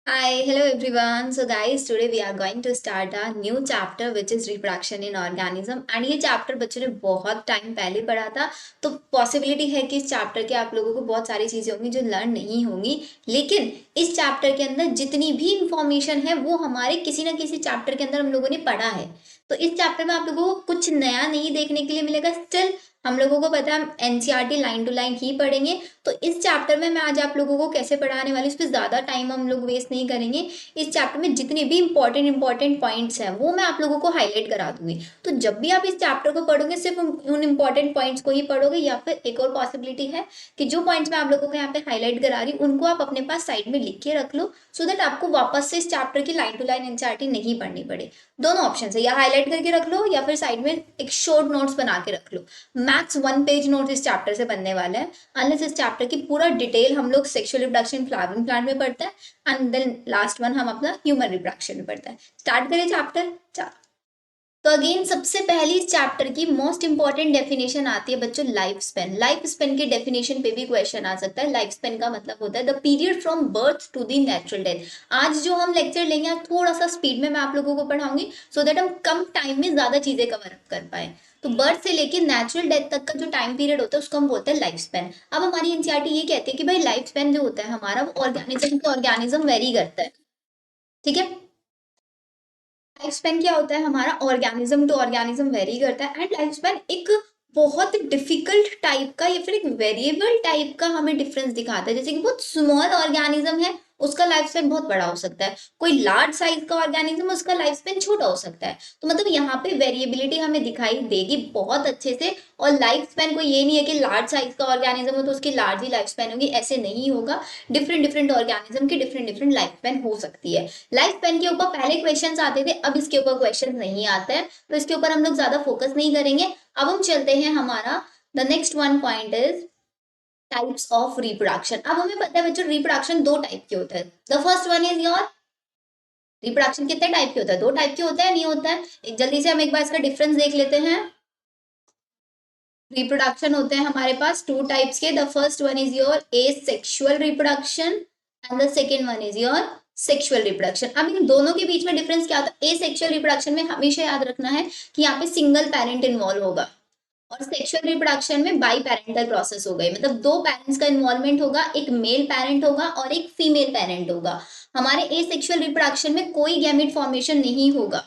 Hi, hello everyone. So guys, today we are going to start a new chapter which is reproduction in organism and ये chapter बच्चों ने बहुत time पहले पढ़ा था। तो पॉसिबिलिटी है कि इस चैप्टर के आप लोगों को बहुत सारी चीजें होंगी जो लर्न नहीं होंगी, लेकिन इस चैप्टर के अंदर जितनी भी इंफॉर्मेशन है वो हमारे किसी ना किसी चैप्टर के अंदर हम लोगों ने पढ़ा है। तो इस चैप्टर में आप लोगों को कुछ नया नहीं देखने के लिए मिलेगा। स्टिल हम लोगों को पता है हम एनसीईआरटी लाइन टू लाइन ही पढ़ेंगे। तो इस चैप्टर में मैं आज आप लोगों को कैसे पढ़ाने वाली, इस पर ज्यादा टाइम हम लोग वेस्ट नहीं करेंगे। इस चैप्टर में जितने भी इंपॉर्टेंट पॉइंट्स हैं वो मैं आप लोगों को हाईलाइट करा दूंगी। तो जब भी आप इस चैप्टर को पढ़ोगे सिर्फ उन इंपॉर्टेंट पॉइंट्स को ही पढ़ोगे, या फिर एक और पॉसिबिलिटी है कि जो पॉइंट्स मैं आप लोगों को यहाँ पे हाईलाइट करा रही हूँ उनको आप अपने पास साइड में लिख के रख लो, सो दैट आपको वापस से इस चैप्टर की लाइन टू लाइन एनसीईआरटी नहीं पढ़नी पड़े। दोनों ऑप्शन है, या हाईलाइट करके रख लो या फिर साइड में एक शॉर्ट नोट्स बना के रख लो। मैक्स 1 पेज नोट इस चैप्टर से बनने वाला है, अनलेस इस चैप्टर की पूरा डिटेल हम लोग सेक्सुअल रिप्रोडक्शन फ्लावरिंग प्लांट में पढ़ते हैं एंड देन लास्ट वन हम अपना ह्यूमन रिप्रोडक्शन में पढ़ते हैं। स्टार्ट करें चैप्टर। तो अगेन सबसे पहली इस चैप्टर की मोस्ट इंपॉर्टेंट डेफिनेशन आती है बच्चों, लाइफ स्पेन। लाइफ स्पेन के डेफिनेशन पे भी क्वेश्चन आ सकता है। लाइफ स्पेन का मतलब होता है the period from birth to the natural death. आज जो हम लेक्चर लेंगे थोड़ा सा स्पीड में मैं आप लोगों को पढ़ाऊंगी सो दैट हम कम टाइम में ज्यादा चीजें कवर अप कर पाए। तो बर्थ से लेकर नेचुरल डेथ तक का जो टाइम पीरियड होता है उसको हम बोलते हैं लाइफ स्पेन। अब हमारी एनसीईआरटी ये कहती है कि भाई लाइफ स्पेन जो होता है हमारा वो ऑर्गेनिज्म टू ऑर्गेनिज्म वेरी करता है। ठीक है, लाइफ स्पेन क्या होता है हमारा, ऑर्गेनिज्म टू ऑर्गेनिज्म वेरी करता है। एंड लाइफ स्पेन एक बहुत डिफिकल्ट टाइप का या फिर एक वेरिएबल टाइप का हमें डिफरेंस दिखाता है। जैसे कि बहुत स्मॉल ऑर्गेनिज्म है उसका लाइफ स्पेन बहुत बड़ा हो सकता है, कोई लार्ज साइज का ऑर्गेनिज्म उसका लाइफ स्पेन छोटा हो सकता है। तो मतलब यहाँ पे वेरिएबिलिटी हमें दिखाई देगी बहुत अच्छे से। और लाइफ स्पेन को ये नहीं है कि लार्ज साइज का ऑर्गेनिज्म हो तो उसकी लार्ज ही लाइफ स्पेन होगी, ऐसे नहीं होगा। डिफरेंट डिफरेंट ऑर्गेनिज्म की डिफरेंट डिफरेंट लाइफ स्पेन हो सकती है। लाइफ स्पेन के ऊपर पहले क्वेश्चंस आते थे, अब इसके ऊपर क्वेश्चंस नहीं आते हैं, तो इसके ऊपर हम लोग ज्यादा फोकस नहीं करेंगे। अब हम चलते हैं हमारा the next one point is types of reproduction. अब हमें पता है बच्चों रिप्रोडक्शन दो टाइप के होते हैं। The first one is your reproduction कितने टाइप के होता है, दो टाइप के होता है, नहीं होता है। एक जल्दी से हम एक बार इसका डिफरेंस देख लेते हैं। रिप्रोडक्शन होते हैं हमारे पास टू टाइप्स के। The first one is your asexual reproduction and the second one is your sexual reproduction. अब इन दोनों के बीच में डिफरेंस क्या होता है, एसेक्सुअल रिप्रोडक्शन में हमेशा याद रखना है कि यहाँ पे सिंगल पेरेंट इन्वॉल्व होगा, और सेक्सुअल रिप्रोडक्शन में बाई पेरेंटल प्रोसेस हो गई, मतलब दो पेरेंट्स का इन्वॉल्वमेंट होगा, एक मेल पेरेंट होगा और एक फीमेल पेरेंट होगा। हमारे एसेक्सुअल रिप्रोडक्शन में कोई गैमेट फॉर्मेशन नहीं होगा,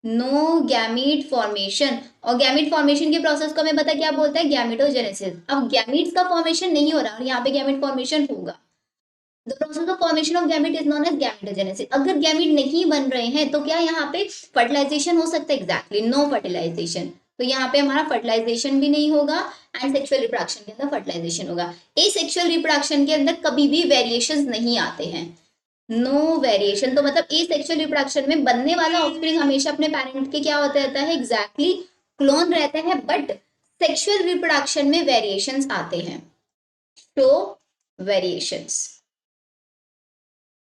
नो गैमीट फॉर्मेशन। और गैमीट फॉर्मेशन के प्रोसेस को हमें पता क्या बोलते हैं, गैमेटोजेनेसिस। अब गैमीट्स का फॉर्मेशन नहीं हो रहा और यहाँ पे गैमीट फॉर्मेशन होगा। The process of formation of gamete is known as gametogenesis. अगर गैमीट नहीं बन रहे हैं तो क्या यहाँ पे फर्टिलाइजेशन हो सकता है, एग्जैक्टली नो फर्टिलाइजेशन। तो यहाँ पे हमारा फर्टिलाइजेशन भी नहीं होगा एंड सेक्सुअल रिप्रोडक्शन के अंदर फर्टिलाइजेशन होगा। ए सेक्सुअल रिप्रोडक्शन के अंदर कभी भी वेरिएशन नहीं आते हैं, नो वेरिएशन। तो मतलब ए सेक्सुअल रिप्रोडक्शन में बनने वाला ऑफस्प्रिंग हमेशा अपने पेरेंट के क्या होता रहता है, एग्जैक्टली क्लोन रहते हैं। बट सेक्सुअल रिप्रोडक्शन में वेरिएशंस आते हैं, तो वेरिएशंस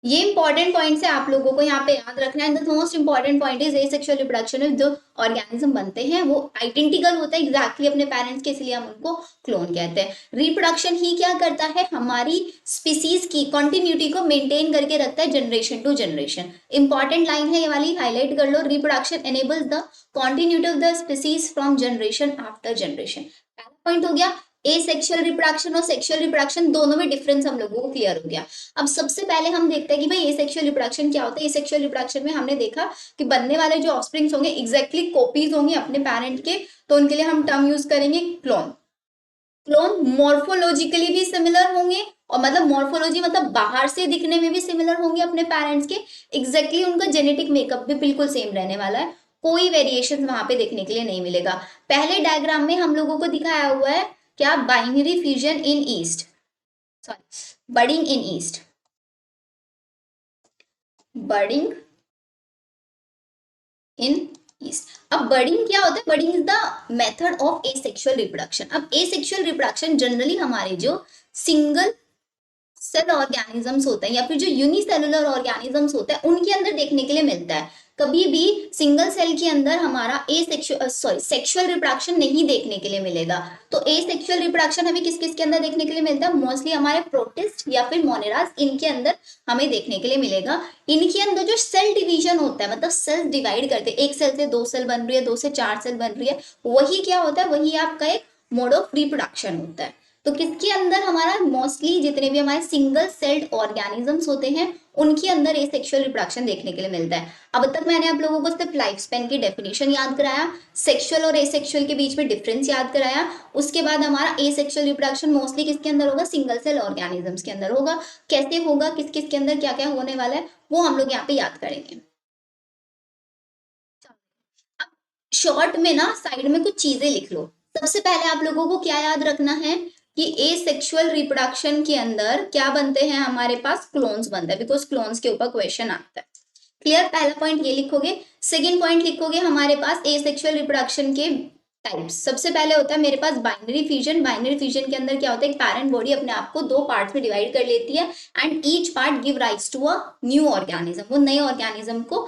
ये इंपॉर्टेंट पॉइंट है, आप लोगों को यहाँ पे याद रखना है। The most important point is asexual reproduction में जो ऑर्गेनिज्म बनते हैं वो आइडेंटिकल होता है एग्जैक्टली अपने पेरेंट्स के, इसलिए हम उनको क्लोन कहते हैं। रिप्रोडक्शन ही क्या करता है, हमारी स्पीसीज की कॉन्टिन्यूटी को मेंटेन करके रखता है generation to generation. Important line है ये वाली, हाईलाइट कर लो। Reproduction enables the continuity of the species from generation after generation. पहला पॉइंट हो गया एसेक्सुअल रिप्रोडक्शन और सेक्सुअल रिप्रोडक्शन, दोनों में डिफरेंस हम लोगों को क्लियर हो गया। अब सबसे पहले हम देखते हैं कि भाई एसेक्सुअल रिप्रोडक्शन क्या होता है। एसेक्सुअल रिप्रोडक्शन में हमने देखा कि बनने वाले जो ऑफस्प्रिंग्स होंगे एग्जैक्टली कॉपीज होंगे अपने पेरेंट के, तो उनके लिए हम टर्म यूज करेंगे क्लोन। क्लोन मॉर्फोलॉजिकली भी सिमिलर होंगे, और मतलब मॉर्फोलॉजी मतलब बाहर से दिखने में भी सिमिलर होंगे अपने पेरेंट्स के, एग्जैक्टली उनका जेनेटिक मेकअप भी बिल्कुल सेम रहने वाला है, कोई वेरिएशन वहां पे देखने के लिए नहीं मिलेगा। पहले डायग्राम में हम लोगों को दिखाया हुआ है क्या, बाइनरी फ्यूजन इन ईस्ट, सॉरी बडिंग इन ईस्ट, बडिंग इन ईस्ट। अब बडिंग क्या होता है, budding is the method of asexual reproduction. अब एसेक्सुअल रिप्रोडक्शन जनरली हमारे जो सिंगल सेल ऑर्गेनिजम्स होते हैं या फिर जो यूनिसेलुलर ऑर्गेनिजम्स होते हैं उनके अंदर देखने के लिए मिलता है। कभी भी सिंगल सेल के अंदर हमारा सेक्सुअल रिप्रोडक्शन नहीं देखने के लिए मिलेगा। तो ए सेक्सुअल रिप्रोडक्शन हमें किस किस के अंदर देखने के लिए मिलता है? मोस्टली हमारे प्रोटिस्ट या फिर मोनेरास, इनके अंदर हमें देखने के लिए मिलेगा। इनके अंदर जो सेल डिवीजन होता है, मतलब सेल्स डिवाइड करते हैं, एक सेल से 2 सेल बन रही है, 2 से 4 सेल बन रही है, वही क्या होता है? वही आपका एक मोड ऑफ रिप्रोडक्शन होता है। तो किसके अंदर हमारा मोस्टली जितने भी हमारे सिंगल सेल्ड ऑर्गेनिजम्स होते हैं उनके अंदर एसेक्सुअल रिप्रोडक्शन देखने के लिए मिलता है। अब तक मैंने आप लोगों को सिर्फ लाइफ स्पेन की डेफिनेशन याद कराया, सेक्सुअल और एसेक्सुअल के बीच में डिफरेंस याद कराया। उसके बाद हमारा एसेक्सुअल रिप्रोडक्शन मोस्टली किसके अंदर होगा? सिंगल सेल ऑर्गेनिजम्स के अंदर होगा। कैसे होगा, किस किस के अंदर क्या क्या होने वाला है, वो हम लोग यहाँ पे याद करेंगे। अब शॉर्ट में ना साइड में कुछ चीजें लिख लो। सबसे पहले आप लोगों को क्या याद रखना है कि एसेक्सुअल रिप्रोडक्शन के अंदर क्या बनते हैं? हमारे पास क्लोन्स बनते हैं, बिकॉज क्लोन्स के ऊपर क्वेश्चन आता है। क्लियर? पहला पॉइंट ये लिखोगे। सेकेंड पॉइंट लिखोगे हमारे पास एसेक्सुअल रिप्रोडक्शन के टाइप्स। सबसे पहले होता है मेरे पास बाइनरी फ्यूजन। बाइनरी फ्यूजन के अंदर क्या होता है? एक पैरेंट बॉडी अपने आप को 2 पार्ट्स में डिवाइड कर लेती है and each part give rise to a new organism. वो नए ऑर्गेनिज्म को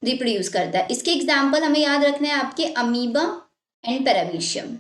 रिप्रोड्यूस करता है। इसके एग्जाम्पल हमें याद रखना है आपके amoeba and paramecium.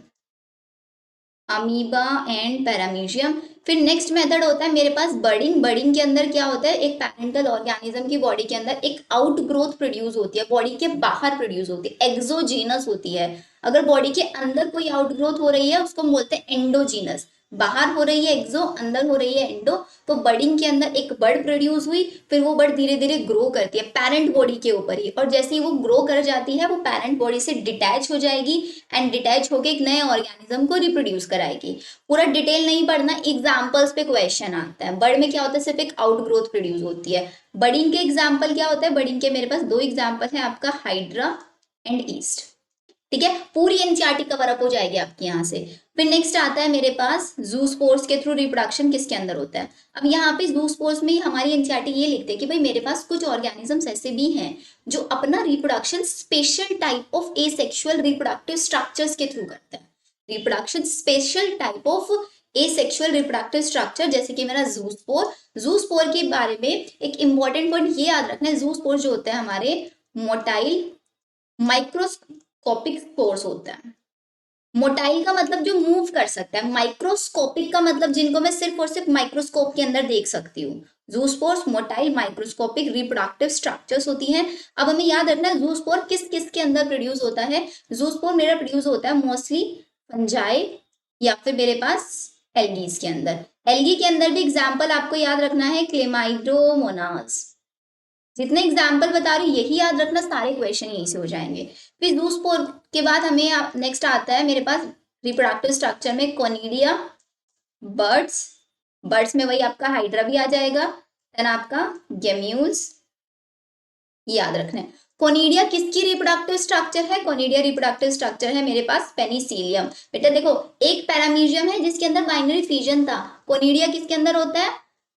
Amoeba and paramecium. फिर नेक्स्ट मेथड होता है मेरे पास बर्डिंग। बर्डिंग के अंदर क्या होता है? एक पैरेंटल ऑर्गेनिज्म की बॉडी के अंदर एक आउट ग्रोथ प्रोड्यूस होती है, बॉडी के बाहर प्रोड्यूस होती है, एक्सोजीनस होती है। अगर बॉडी के अंदर कोई आउट ग्रोथ हो रही है उसको हम बोलते हैं एंडोजीनस। बाहर हो रही है एक्सो, अंदर हो रही है एंडो। तो बर्डिंग के अंदर एक बर्ड प्रोड्यूस हुई, फिर वो बर्ड धीरे धीरे ग्रो करती है पैरेंट बॉडी के ऊपर ही, और जैसे ही वो ग्रो कर जाती है वो पैरेंट बॉडी से डिटैच हो जाएगी एंड डिटैच होकर एक नए ऑर्गेनिज्म को रिप्रोड्यूस कराएगी। पूरा डिटेल नहीं पढ़ना, एग्जाम्पल्स पे क्वेश्चन आता है। बर्ड में क्या होता है? सिर्फ एक आउट ग्रोथ प्रोड्यूस होती है। बर्डिंग के एग्जाम्पल क्या होता है? बर्डिंग के मेरे पास 2 एग्जाम्पल है आपका, हाइड्रा एंड ईस्ट। ठीक है, पूरी एनसीईआरटी कवर अप हो जाएगी आपकी यहाँ से। फिर नेक्स्ट आता है मेरे पास जूस्पोर्स के थ्रू रिप्रोडक्शन किसके अंदर होता है। अब यहाँ पे जूस्पोर्स में हमारी एनसीईआरटी ये लिखते हैं कि भाई मेरे पास कुछ ऑर्गेनिजम्स ऐसे भी हैं जो अपना reproduction special type of asexual reproductive structures के थ्रू करता है। Reproduction special type of asexual reproductive structure, जैसे कि मेरा जूस्पोर। जूस्पोर के बारे में एक इंपॉर्टेंट पॉइंट ये याद रखना है, जूस्पोर जो होता है हमारे मोटाइल माइक्रोस्कोपिक स्पोर्स होता है। मोटाइल का मतलब जो मूव कर सकता है, माइक्रोस्कोपिक का मतलब जिनको मैं सिर्फ और सिर्फ माइक्रोस्कोप के अंदर देख सकती हूँ। Zoospores motile microscopic reproductive structures होती हैं। अब हमें याद रखना है जूस्पोर किस किस के अंदर प्रोड्यूस होता है। जूस्पोर मेरा प्रोड्यूस होता है मोस्टली फंजाई या फिर मेरे पास एल्गीज के अंदर। एल्गी के अंदर भी एग्जाम्पल आपको याद रखना है, क्लेमाइडोमोनास। जितने एग्जाम्पल बता रही हूँ यही याद रखना, सारे क्वेश्चन यहीं से हो जाएंगे। फिर जूस्पोर के बाद हमें नेक्स्ट आता है मेरे पास रिप्रोडक्टिव स्ट्रक्चर में कोनिडिया, बर्ड्स। बर्ड्स में वही आपका हाइड्रा भी आ जाएगा, देन आपका गेम्यूल्स, याद रखना है। कोनिडिया किसकी रिप्रोडक्टिव स्ट्रक्चर है? कोनिडिया रिप्रोडक्टिव स्ट्रक्चर है मेरे पास पेनिसिलियम। बेटा देखो, एक पैरामीशियम है जिसके अंदर बाइनरी फिजन था, कोनिडिया किसके अंदर होता है?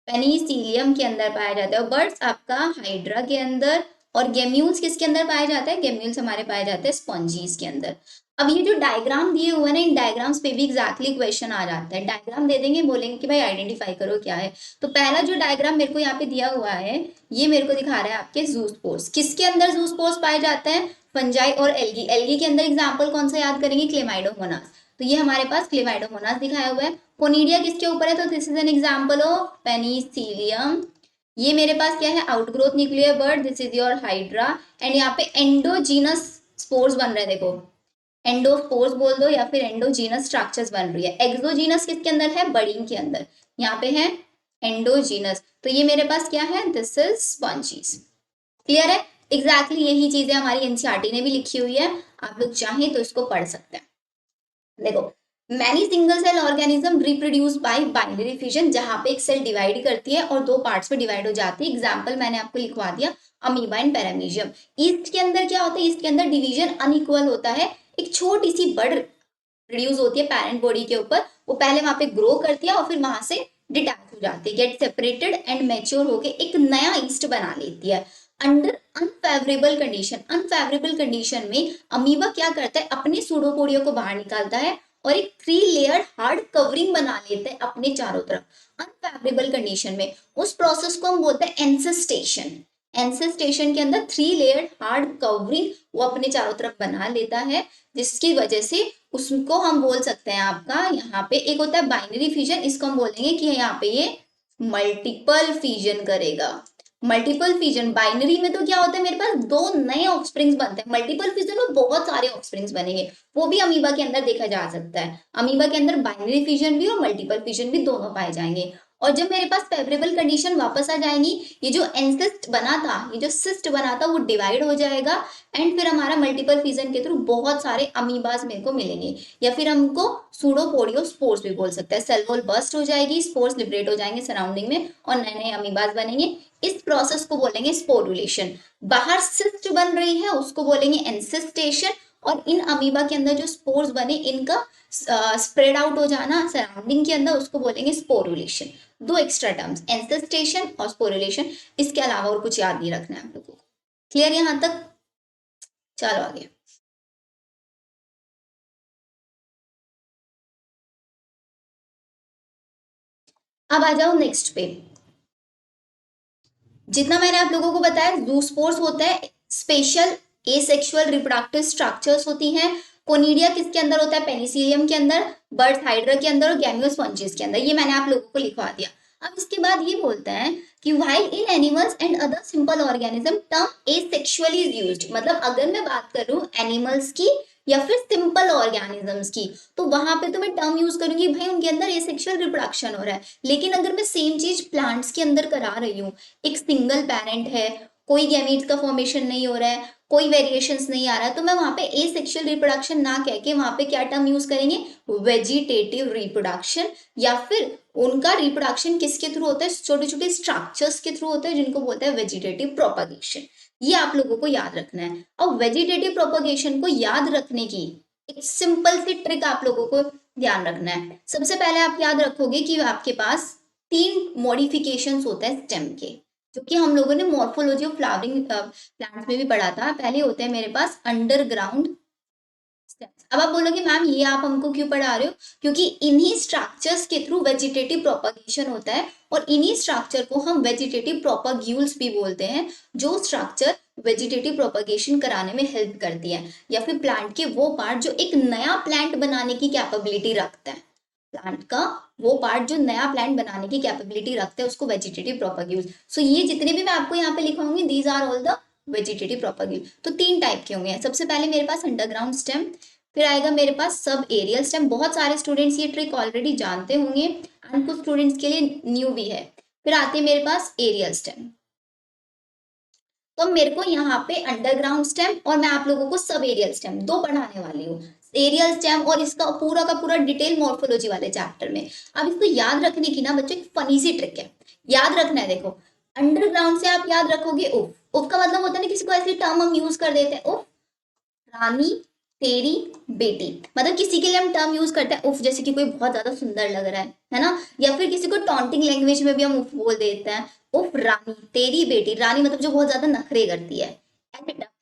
पेनिसिलियम के अंदर पाया जाता है। बर्ड्स आपका हाइड्रा के अंदर, और गेम्यूल्स किसके अंदर पाया जाता है? गेम्यूल्स हमारे पाए जाते हैं स्पॉन्जीज के अंदर। अब ये जो डायग्राम दिए हुए हैं ना, इन डायग्राम्स पे भी एग्जैक्टली क्वेश्चन आ जाता है। डायग्राम दे देंगे, बोलेंगे कि भाई आइडेंटिफाई करो क्या है। तो पहला जो डायग्राम मेरे को यहाँ पे दिया हुआ है, ये मेरे को दिखा रहा है आपके जूस्पोर्स। किसके अंदर जूस्पोर्स पाए जाते हैं? फंजाई और एल्गी। एल्गी के अंदर एग्जाम्पल कौन सा याद करेंगे? क्लेमाइडोमोनास। तो ये हमारे पास क्लेमाइडोमोनास दिखाया हुआ है। कोनिडिया किसके ऊपर है? तो this is an example of Penicillium. ये मेरे पास क्या है? Outgrowth nuclear bird, this is your hydra. And यहाँ पे एंडोजीनस स्पोर्स बन रहे हैं, देखो एंडोस्पोर्स बोल दो या फिर एंडोजीनस स्ट्रक्चर्स बन रही है। एक्सोजीनस किसके अंदर है? बर्डिंग के अंदर। यहाँ पे है एंडोजीनस। तो ये मेरे पास क्या है? This is sponges. क्लियर है? एग्जैक्टली यही चीजें हमारी एनसीईआरटी ने भी लिखी हुई है, आप लोग चाहें तो इसको पढ़ सकते हैं। देखो, many single cell organism reproduce by binary fission, जहां पे एक सेल डिवाइड करती है और 2 पार्ट्स में डिवाइड हो जाती है। एग्जांपल मैंने आपको लिखवा दिया, अमीबा एंड पैरामीशियम। ईस्ट के अंदर क्या होता है? ईस्ट के अंदर डिवीजन अनइक्वल होता है। एक छोटी सी बर्ड प्रोड्यूस होती है पैरेंट बॉडी के ऊपर, वो पहले वहां पे ग्रो करती है और फिर वहां से डिटैच हो जाती है, गेट सेपरेटेड एंड मैच्योर होके एक नया ईस्ट बना लेती है। Under unfavourable condition, unfavourable condition में अमीबा क्या करता है? अपने सूडोपोडियो को बाहर निकालता है और एक 3 लेयर हार्ड कवरिंग बना लेते हैं अपने चारों तरफ अनफेवरेबल कंडीशन में। उस प्रोसेस को हम बोलते हैं एंसेस्टेशन। एंसेस्टेशन के अंदर 3 लेयर हार्ड कवरिंग वो अपने चारों तरफ बना लेता है, जिसकी वजह से उसको हम बोल सकते हैं आपका यहाँ पे एक होता है बाइनरी फिजन, इसको हम बोलेंगे कि यहाँ पे ये मल्टीपल फिजन करेगा। मल्टीपल फिजन बाइनरी में तो क्या होता है, मेरे पास दो नए ऑफस्प्रिंग्स बनते हैं। मल्टीपल फिजन में बहुत सारे ऑफस्प्रिंग्स बनेंगे, वो भी अमीबा के अंदर देखा जा सकता है। अमीबा के अंदर बाइनरी फिजन भी और मल्टीपल फिजन भी दोनों पाए जाएंगे। और जब मेरे पास फेवरेबल कंडीशन वापस आ जाएंगी, ये जो एंसिस्ट बना था, ये जो सिस्ट बना था, वो डिवाइड हो जाएगा एंड फिर हमारा मल्टीपल फिजन के थ्रू बहुत सारे अमीबास मेरे को मिलेंगे, या फिर हमको सूडोपोडियो स्पोर्स भी बोल सकते हैं। सेल वॉल बर्स्ट हो जाएगी, स्पोर्स लिबरेट हो जाएंगे सराउंडिंग में और नए नए अमीबास बनेंगे। इस प्रोसेस को बोलेंगे स्पोरुलेशन। बाहर सिस्ट बन रही है उसको बोलेंगे एंसिस्टेशन, और इन अमीबा के अंदर जो स्पोर्स बने इनका स्प्रेड आउट हो जाना सराउंडिंग के अंदर, उसको बोलेंगे स्पोरुलेशन। दो एक्स्ट्रा टर्म्स, एंसेस्टेशन और स्पोरुलेशन, इसके अलावा और कुछ याद नहीं रखना है आप लोगों को। क्लियर यहां तक? चलो आगे। अब आ जाओ नेक्स्ट पे। जितना मैंने आप लोगों को बताया, जूस्पोर्स होता है स्पेशल एसेक्सुअल रिप्रोडक्टिव स्ट्रक्चर्स होती हैं। कोनिडिया किसके अंदर होता है? पेनिसिलियम के अंदर, बर्ड हाइड्रा के अंदर और गैमियोस्पॉन्जिस के अंदर। ये मैंने आप लोगों को लिखवा दिया। अब इसके बाद ये बोलते हैं कि while in animals and other simple organism term asexually is used. मतलब अगर मैं बात करूं एनिमल्स की या फिर सिंपल ऑर्गेनिजम्स की, तो वहां पे तो मैं टर्म यूज करूंगी भाई उनके अंदर एसेक्सुअल रिप्रोडक्शन हो रहा है। लेकिन अगर मैं सेम चीज प्लांट्स के अंदर करा रही हूँ, एक सिंगल पेरेंट है, कोई गैमीट्स का फॉर्मेशन नहीं हो रहा है, कोई वेरिएशंस नहीं आ रहा है, तो मैं वहां पे एसेक्सुअल रिप्रोडक्शन ना कह के वहां पे क्या टर्म यूज करेंगे? Vegetative reproduction. या फिर उनका रिप्रोडक्शन किसके थ्रू होता है? छोटे छोटे स्ट्रक्चर्स के थ्रू होता है, जिनको बोलते हैं वेजिटेटिव प्रोपगेशन। ये आप लोगों को याद रखना है। और वेजिटेटिव प्रोपगेशन को याद रखने की एक सिंपल सी ट्रिक आप लोगों को ध्यान रखना है। सबसे पहले आप याद रखोगे कि आपके पास 3 मॉडिफिकेशंस होते हैं स्टेम के, जो कि हम लोगों ने मॉर्फोलॉजी ऑफ फ्लावरिंग प्लांट्स में भी पढ़ा था। पहले होते हैं मेरे पास अंडरग्राउंड स्टेम्स। अब आप बोलोगे मैम ये आप हमको क्यों पढ़ा रहे हो? क्योंकि इन्हीं स्ट्रक्चर्स के थ्रू वेजिटेटिव प्रोपगेशन होता है, और इन्हीं स्ट्रक्चर को हम वेजिटेटिव प्रोपग्यूल्स भी बोलते हैं, जो स्ट्रक्चर वेजिटेटिव प्रोपगेशन कराने में हेल्प करती है, या फिर प्लांट के वो पार्ट जो एक नया प्लांट बनाने की कैपेबिलिटी रखता है। प्लांट का वो पार्ट जो नया प्लांट बनाने की कैपेबिलिटी रखते हैं उसको वेजिटेटिव प्रोपग्यूल्स। सो ये जितने भी मैं आपको यहाँ पे लिखाऊंगी, these are all the vegetative propagule. तो 3 टाइप के होंगे। सबसे पहले मेरे पास अंडरग्राउंड स्टेम, फिर आएगा मेरे पास सब एरियल स्टेम। बहुत सारे स्टूडेंट्स ये ट्रिक ऑलरेडी जानते होंगे एंड कुछ स्टूडेंट्स के लिए न्यू भी है। फिर आते हैं मेरे पास एरियल स्टेम। तो मेरे को यहाँ पे अंडरग्राउंड स्टेम और मैं आप लोगों को सब एरियल स्टेम दो पढ़ाने वाली हूँ। एरियल स्टेम और इसका पूरा का पूरा डिटेल मॉर्फोलॉजी वाले चैप्टर में। अब इसको याद रखने की ना बच्चों एक फनी सी ट्रिक है, याद रखना है। देखो अंडरग्राउंड से आप याद रखोगे उफ। उफ का मतलब होता है ना, किसी को ऐसी टर्म हम यूज कर देते हैं, उफ रानी तेरी बेटी। मतलब किसी के लिए हम टर्म यूज करते हैं उफ, जैसे कि कोई बहुत ज्यादा सुंदर लग रहा है ना। या फिर किसी को टॉन्टिंग लैंग्वेज में भी हम उफ बोल देते हैं, उफ रानी तेरी बेटी। रानी मतलब जो बहुत ज्यादा नखरे करती है,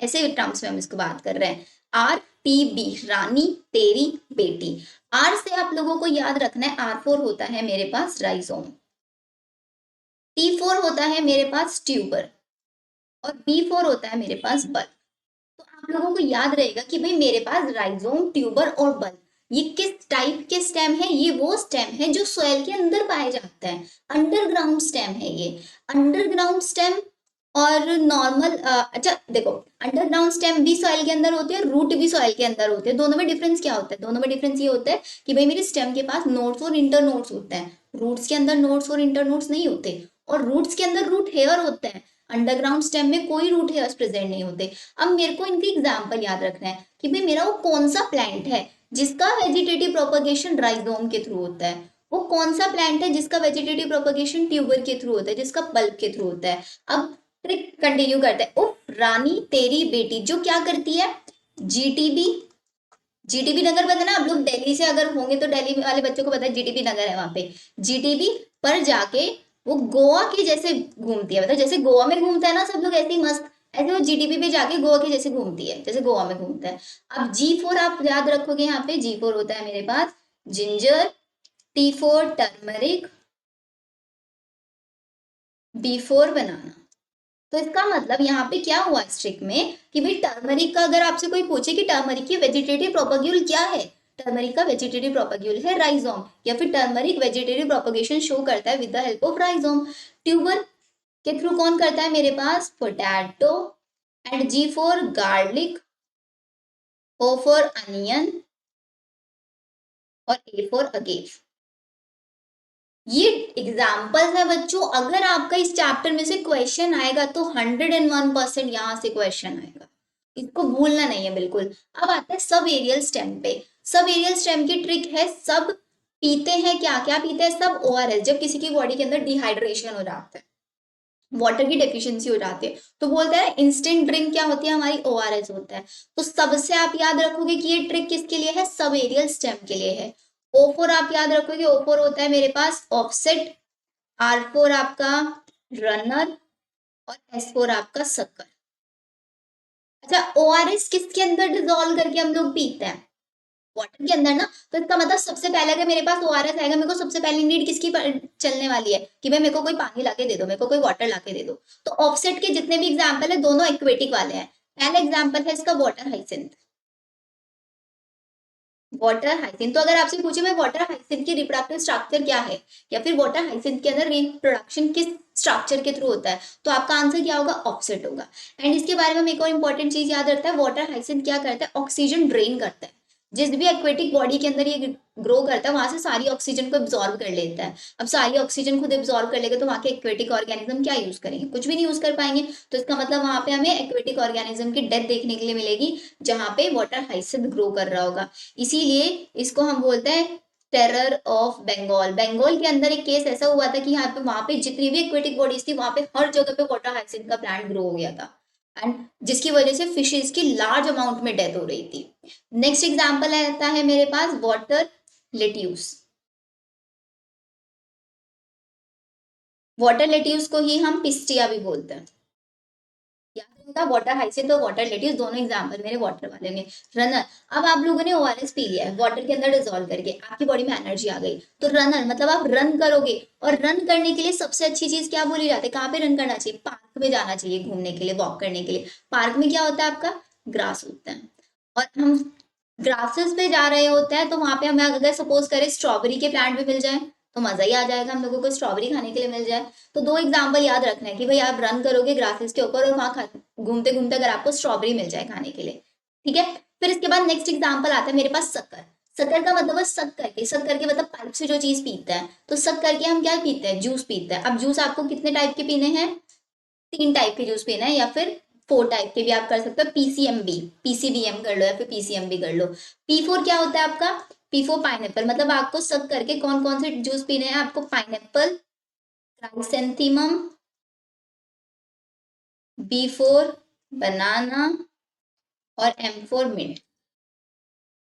ऐसे टर्म्स में हम इसको बात कर रहे हैं। RTB रानी तेरी बेटी। आर से आप लोगों को याद रखना है, R4 होता है मेरे पास राइजोम, T4 होता है मेरे पास ट्यूबर, और B4 होता है मेरे पास बल्ब। तो आप लोगों को याद रहेगा कि भाई मेरे पास राइजोम, ट्यूबर और बल्ब, ये किस टाइप के स्टेम है? ये वो स्टेम है जो सॉइल के अंदर पाए जाते हैं, अंडरग्राउंड स्टेम है ये। अंडरग्राउंड स्टेम और नॉर्मल अच्छा देखो, अंडरग्राउंड स्टेम भी सॉइल के अंदर होते हैं, रूट भी सॉइल के अंदर होते हैं। दोनों में डिफरेंस क्या होता है? दोनों में डिफरेंस ये होता है कि भाई मेरे स्टेम के पास नोड्स और इंटर नोड्स होते हैं, रूट्स के अंदर नोड्स और इंटर नोड्स नहीं होते। और रूट्स के अंदर रूट हेयर होते हैं, अंडरग्राउंड स्टेम में कोई रूट हेयर्स प्रेजेंट नहीं होते। अब मेरे को इनकी एग्जाम्पल याद रखना है कि भाई मेरा वो कौन सा प्लांट है जिसका वेजिटेटिव प्रोपगेशन राइजोम के थ्रू होता है, वो कौन सा प्लांट है जिसका वेजिटेटिव प्रोपगेशन ट्यूबर के थ्रू होता है, जिसका बल्ब के थ्रू होता है। अब ट्रिक कंटिन्यू करते हैं। उफ रानी तेरी बेटी जो क्या करती है? जीटीबी, जीटीबी नगर पता ना, आप लोग दिल्ली से अगर होंगे तो दिल्ली वाले बच्चों को पता है जीटीबी नगर है वहां पे। जीटीबी पर जाके वो गोवा के जैसे घूमती है, मतलब जैसे गोवा में घूमता है ना सब लोग, ऐसे ही मस्त ऐसे वो जीडीपी पे जाके गोवा के जैसे घूमती है, जैसे गोवा में घूमता है। अब G4 आप याद रखोगे, यहाँ पे G4 होता है मेरे पास जिंजर, T4 टर्मरिक, B4 बनाना। तो इसका मतलब यहाँ पे क्या हुआ इस ट्रिक में कि भाई टर्मरिक का अगर आपसे कोई पूछे कि टर्मरिक की वेजिटेटिव प्रोपग्यूल क्या है, टर्मरिक का वेजिटेटिव प्रोपग्यूल है राइजोम, या फिर टर्मरिक वेजिटेटिव प्रोपगेशन शो करता है with the help of rhizome. Tuber के थ्रू कौन करता है मेरे पास, potato, and G4 garlic, O for onion, और A फॉर अगेव। ये एग्जाम्पल है बच्चों, अगर आपका इस चैप्टर में से क्वेश्चन आएगा तो 101% यहाँ से क्वेश्चन आएगा, इसको भूलना नहीं है बिल्कुल। अब आता है सब एरियल स्टेम पे। सब एरियल स्टेम की ट्रिक है, सब पीते हैं क्या क्या पीते हैं, सब ORS, जब किसी की बॉडी के अंदर डिहाइड्रेशन हो जाता है, वाटर की डेफिशिएंसी हो जाती है, तो बोलते हैं इंस्टेंट ड्रिंक क्या होती है हमारी, ORS होता है। तो सबसे आप याद रखोगे कि ये ट्रिक किसके लिए है, सब एरियल स्टेम के लिए है। O4 आप याद रखोगे, O4 होता है मेरे पास ऑफसेट, R4 आपका रनर, और S4 आपका शक्कर। अच्छा, ORS किसके अंदर डिजोल्व करके हम लोग पीते हैं, वाटर के अंदर ना। तो इसका मतलब सबसे पहले अगर मेरे पास ORS आएगा, मेरे को सबसे पहली नीड किसकी चलने वाली है कि भाई मेरे को कोई पानी लाके दे दो, मेरे को कोई वाटर लाके दे दो। तो ऑफसेट के जितने भी एग्जाम्पल है दोनों एक्वेटिक वाले हैं। पहला एग्जाम्पल है इसका वाटर हाइसिंथ, वाटर हाइसिंथ। तो अगर आपसे पूछे मैं वाटर हाइसिंथ की रिप्रोडक्टिव स्ट्रक्चर क्या है, या फिर वाटर हाइसिंथ के अंदर रिप्रोडक्शन किस स्ट्रक्चर के थ्रू होता है, तो आपका आंसर क्या होगा, ऑफसेट होगा। एंड इसके बारे में एक और इंपॉर्टेंट चीज याद रखता है, वाटर हाइसिंथ क्या करता है, ऑक्सीजन ड्रेन करता है। जिस भी एक्वेटिक बॉडी के अंदर ये ग्रो करता है वहां से सारी ऑक्सीजन को एब्जॉर्ब कर लेता है। अब सारी ऑक्सीजन खुद एब्जॉर्ब कर लेगा तो वहां के एक्वेटिक ऑर्गेनिज्म क्या यूज करेंगे, कुछ भी नहीं यूज कर पाएंगे। तो इसका मतलब वहां पे हमें एक्वेटिक ऑर्गेनिज्म की डेथ देखने के लिए मिलेगी, जहां पे वाटर हाइसिंथ ग्रो कर रहा होगा। इसीलिए इसको हम बोलते हैं टेरर ऑफ बंगाल। बंगाल के अंदर एक केस ऐसा हुआ था कि यहाँ पे वहां पे जितनी भी एक्वेटिक बॉडीज थी वहां पे हर जगह पे वाटर हाइसिंथ का प्लांट ग्रो हो गया था, एंड जिसकी वजह से फिशेज की लार्ज अमाउंट में डेथ हो रही थी। नेक्स्ट एग्जांपल आता है मेरे पास वाटर लेट्यूस। वाटर लेट्यूस को ही हम पिस्टिया भी बोलते हैं। वाटर हाइसिंथ और वाटर लेट्यूस दोनों एग्जांपल मेरे वाटर वाले में। रनर, अब आप लोगों ने ORS पी लिया है वाटर के अंदर डिजोल्व करके, आपकी बॉडी में एनर्जी आ गई, तो रनर मतलब आप रन करोगे। और रन करने के लिए सबसे अच्छी चीज क्या बोली जाती है, कहाँ पे रन करना चाहिए, पार्क में जाना चाहिए घूमने के लिए, वॉक करने के लिए। पार्क में क्या होता है आपका, ग्रास होता है, और हम ग्रासेस पे जा रहे होते हैं, तो वहां पे हमें अगर सपोज करें स्ट्रॉबेरी के प्लांट भी मिल जाए तो मजा ही आ जाएगा, हम लोगों को स्ट्रॉबेरी खाने के लिए मिल जाए। तो दो एग्जाम्पल याद रखना है कि भाई आप रन करोगे ग्रासेस के ऊपर और वहां घूमते घूमते अगर आपको स्ट्रॉबेरी मिल जाए खाने के लिए, ठीक है। फिर इसके बाद नेक्स्ट एग्जाम्पल आता है मेरे पास शक्कर। शक्कर का मतलब है सक करके, सक करके मतलब पाइप से जो चीज पीते हैं, तो सक करके हम क्या पीते हैं, जूस पीते हैं। अब जूस आपको कितने टाइप के पीने हैं, 3 टाइप के जूस पीना है, या फिर 4 टाइप के भी आप कर सकते हो, PCMB, PCBM कर लो या फिर PCMB कर लो। P4 क्या होता है आपका, P4 पाइनएप्पल, मतलब आपको सब करके कौन कौन से जूस पीने हैं, आपको पाइनएप्पल, क्राइसेंथेमम, B4 बनाना, और M4 मिंट।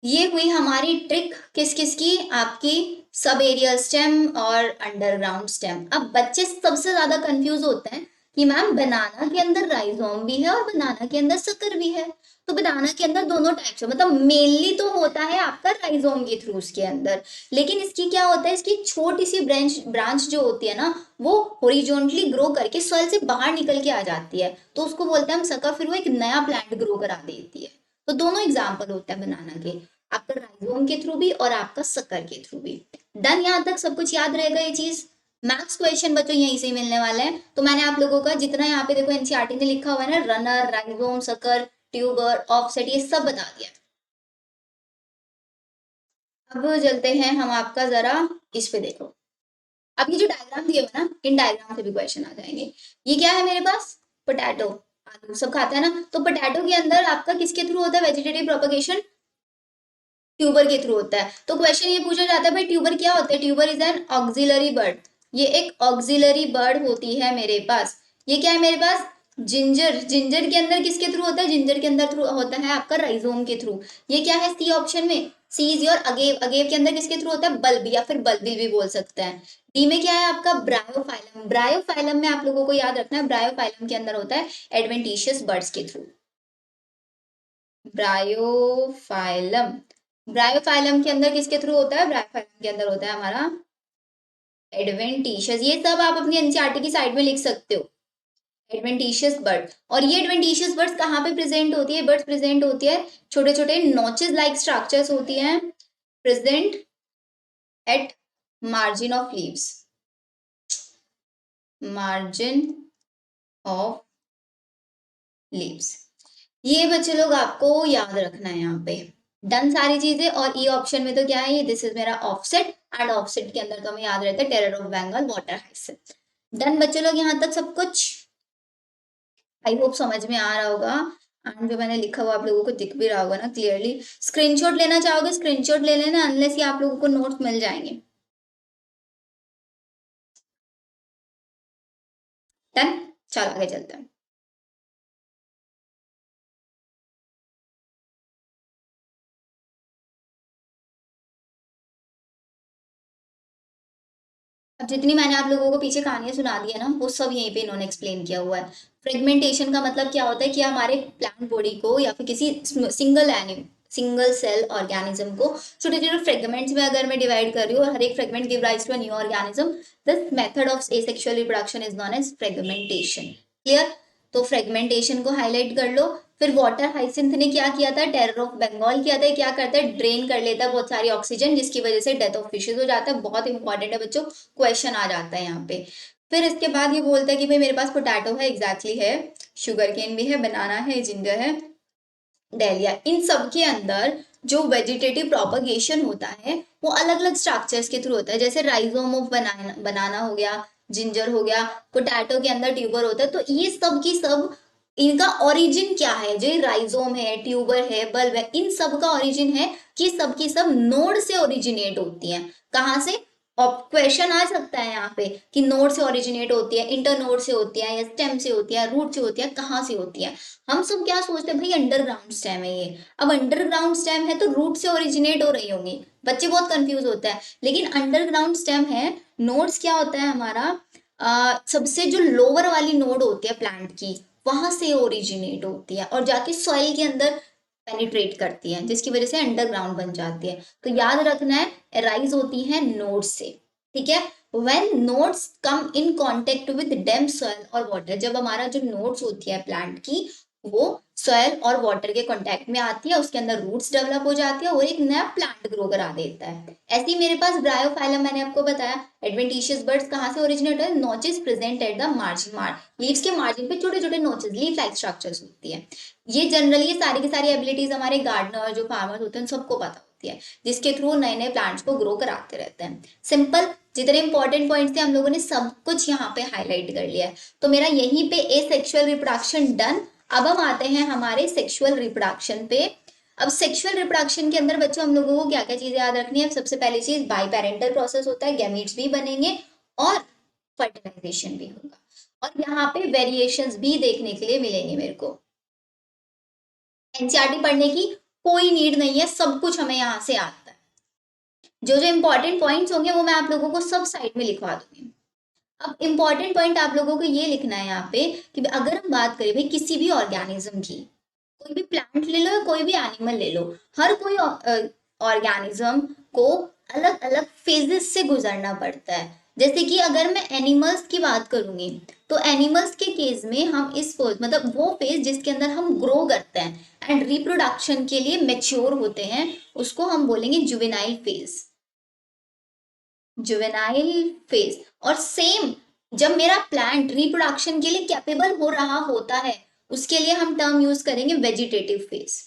ये हुई हमारी ट्रिक किस किस की, आपकी सब एरियल स्टेम और अंडरग्राउंड स्टेम। अब बच्चे सबसे ज्यादा कंफ्यूज होते हैं कि मैम बनाना के अंदर राइजोम भी है और बनाना के अंदर शक्कर भी है। तो बनाना के अंदर दोनों टाइप्स है, मतलब मेनली तो होता है आपका राइजोम के थ्रू उसके अंदर, लेकिन इसकी क्या होता है, इसकी छोटी सी ब्रांच जो होती है ना, वो हॉरिजॉन्टली ग्रो करके सॉइल से बाहर निकल के आ जाती है, तो उसको बोलते हैं हम शक्कर, फिर वो एक नया प्लांट ग्रो करा देती है। तो दोनों एग्जाम्पल होते हैं बनाना के, आपका राइजोम के थ्रू भी और आपका शक्कर के थ्रू भी। डन, यहाँ तक सब कुछ याद रहेगा ये चीज। मैथ्स क्वेश्चन बच्चों यहीं से मिलने वाले हैं। तो मैंने आप लोगों का जितना यहाँ पे देखो एनसीईआरटी ने लिखा हुआ है ना, रनर, राइजोम, शक्कर, ट्यूबर, ऑफसेट, ये सब बता दिया। अब चलते हैं हम आपका जरा इस पे देखो। अब ये जो डायग्राम दिए हुए ना, इन डायग्राम से भी क्वेश्चन आ जाएंगे। ये क्या है मेरे पास, पोटैटो, आलू सब खाते हैं ना, तो पोटैटो के अंदर आपका किसके थ्रू होता है वेजिटेटिव प्रोपगेशन, ट्यूबर के थ्रू होता है। तो क्वेश्चन ये पूछा जाता है भाई ट्यूबर क्या होता है, tuber is an auxiliary bird. ये एक ऑक्सिलरी बर्ड होती है मेरे पास। ये क्या है मेरे पास, जिंजर, जिंजर के अंदर किसके थ्रू होता है, जिंजर के अंदर थ्रू होता है आपका राइजोम के थ्रू। ये क्या है सी ऑप्शन में, सी इज योर अगेव, अगेव के अंदर किसके थ्रू होता है, बल्ब या फिर बल्बिल भी बोल सकते हैं। डी में क्या है आपका, ब्रायोफाइलम, ब्रायोफाइलम में आप लोगों को याद रखना है, ब्रायोफाइलम के अंदर होता है एडवेंटिशियस बर्ड्स के थ्रू, ब्रायोफाइलम, ब्रायोफाइलम के अंदर किसके थ्रू होता है, ब्रायोफाइलम के अंदर होता है हमारा एडवेंटिशियस, ये सब आप अपनी एनसीईआरटी की साइड में लिख सकते हो, एडवेंटिशियस बर्ड। और ये एडवेंटिशियस बर्ड्स कहाँ पे प्रेजेंट होती है, बर्ड्स प्रेजेंट होती है छोटे छोटे नोचेस लाइक स्ट्रक्चर्स होती हैं present at margin of leaves, margin of leaves, ये बच्चे लोग आपको याद रखना है यहाँ पे। डन सारी चीजें। और ई ऑप्शन में तो क्या है, ये दिस इज मेरा ऑफसेट, एंड ऑफसेट के अंदर तो हमें याद रहता है terror of Bengal, water hyacinth. Done बच्चे लोग, यहाँ तक सब कुछ आई होप समझ में आ रहा होगा, एंड जो मैंने लिखा हुआ आप लोगों को दिख भी रहा होगा ना क्लियरली। स्क्रीनशॉट लेना चाहोगे स्क्रीनशॉट ले लेना, अनलेस ही आप लोगों को नोट्स मिल जाएंगे। डन, चलो आगे चलते हैं। अब जितनी मैंने आप लोगों को पीछे कहानियां सुना दी है ना, वो सब यहीं पे इन्होंने एक्सप्लेन किया हुआ है। फ्रेगमेंटेशन का मतलब क्या होता है कि हमारे प्लांट बॉडी को या फिर किसी सिंगल सेल ऑर्गेनिज्म को छोटे छोटे फ्रेगमेंट्स में अगर मैं डिवाइड कर रही हूँ और हर एक fragment give rise to a new organism, this method of asexual reproduction is known as fragmentation. Clear, तो फ्रेगमेंटेशन को हाईलाइट कर लो। फिर वाटर हाइसिंथ ने क्या किया था, टेरर ऑफ बंगाल किया था, क्या करता है, ड्रेन कर लेता है बहुत सारी ऑक्सीजन, जिसकी वजह से डेथ ऑफ फिशेज हो जाता है। बहुत इंपॉर्टेंट है बच्चों, क्वेश्चन आ जाता है यहाँ पे। फिर इसके बाद ये बोलता है कि भाई मेरे पास पोटैटो है, एग्जैक्टली है, शुगर केन भी है, बनाना है, जिंजर है, डेलिया, इन सब के अंदर जो वेजिटेटिव प्रोपगेशन होता है वो अलग अलग स्ट्रक्चर्स के थ्रू होता है। जैसे राइजोम ऑफ बनाना, बनाना हो गया, जिंजर हो गया, पोटैटो के अंदर ट्यूबर होता है। तो ये सब की सब इनका ओरिजिन क्या है, जो राइजोम है, ट्यूबर है, बल्ब है, इन सब का ओरिजिन है कि सब की सब नोड से ओरिजिनेट होती हैं। कहाँ से, और क्वेश्चन आ सकता है यहाँ पे कि नोड से ओरिजिनेट होती है, इंटरनोड से होती है, या स्टेम से होती है, रूट से होती है, कहाँ से होती है। हम सब क्या सोचते हैं भाई अंडरग्राउंड स्टेम है ये। अब अंडरग्राउंड स्टेम है तो रूट से ओरिजिनेट हो रही होंगी, बच्चे बहुत कंफ्यूज होते हैं। लेकिन अंडरग्राउंड स्टेम है, नोड्स क्या होता है हमारा, सबसे जो लोअर वाली नोड होती है प्लांट की, वहां से ओरिजिनेट होती है और जाके सॉइल के अंदर पेनिट्रेट करती है, जिसकी वजह से अंडरग्राउंड बन जाती है। तो याद रखना है, अराइज होती है नोड से। ठीक है, when nodes come in contact with them soil और वाटर, जब हमारा जो नोड्स होती है प्लांट की वो सॉइल और वाटर के कांटेक्ट में आती है, उसके अंदर रूट्स डेवलप हो जाती है और एक नया प्लांट ग्रो करा देता है। ऐसे ही मेरे पास ब्रायोफाइलम, मैंने आपको बताया एडवेंटिशियस बर्ड्स कहाँ से ओरिजिनेट है, notches present at the margin, leaves के मार्जिन पे छोटे छोटे नोचेस, लीफ लाइक स्ट्रक्चर्स होती है। ये जनरली ये सारी की सारी एबिलिटीज हमारे गार्डनर जो फार्मर्स होते हैं सबको पता होती है, जिसके थ्रू नए नए प्लांट्स को ग्रो कराते रहते हैं। सिंपल, जितने इंपॉर्टेंट पॉइंट्स थे हम लोगों ने सब कुछ यहाँ पे हाईलाइट कर लिया है। तो मेरा यहीं पे एसेक्सुअल रिप्रोडक्शन डन। अब हम आते हैं हमारे सेक्सुअल रिप्रोडक्शन पे। अब सेक्सुअल रिप्रोडक्शन के अंदर बच्चों हम लोगों को क्या क्या चीजें याद रखनी है, सबसे पहली चीज बाई पेरेंटल प्रोसेस होता है, गैमीट्स भी बनेंगे और फर्टिलाइजेशन भी होगा। और यहाँ पे वेरिएशंस भी देखने के लिए मिलेंगे मेरे को। एनसीईआरटी पढ़ने की कोई नीड नहीं है, सब कुछ हमें यहाँ से आता है। जो जो इंपॉर्टेंट पॉइंट्स होंगे वो मैं आप लोगों को सब साइड में लिखवा दूंगी। अब इंपॉर्टेंट पॉइंट आप लोगों को ये लिखना है यहाँ पे कि अगर हम बात करें भाई किसी भी ऑर्गेनिज्म की, कोई भी प्लांट ले लो या कोई भी एनिमल ले लो, हर कोई ऑर्गेनिज्म को अलग अलग फेजेस से गुजरना पड़ता है। जैसे कि अगर मैं एनिमल्स की बात करूंगी तो एनिमल्स के केस में हम इस फेज, मतलब वो फेज जिसके अंदर हम ग्रो करते हैं एंड रिप्रोडक्शन के लिए मेच्योर होते हैं, उसको हम बोलेंगे जुवेनाइल फेज, जुवेनाइल फेज। और सेम जब मेरा प्लांट रिप्रोडक्शन के लिए कैपेबल हो रहा होता है, उसके लिए हम टर्म यूज करेंगे वेजिटेटिव फेज।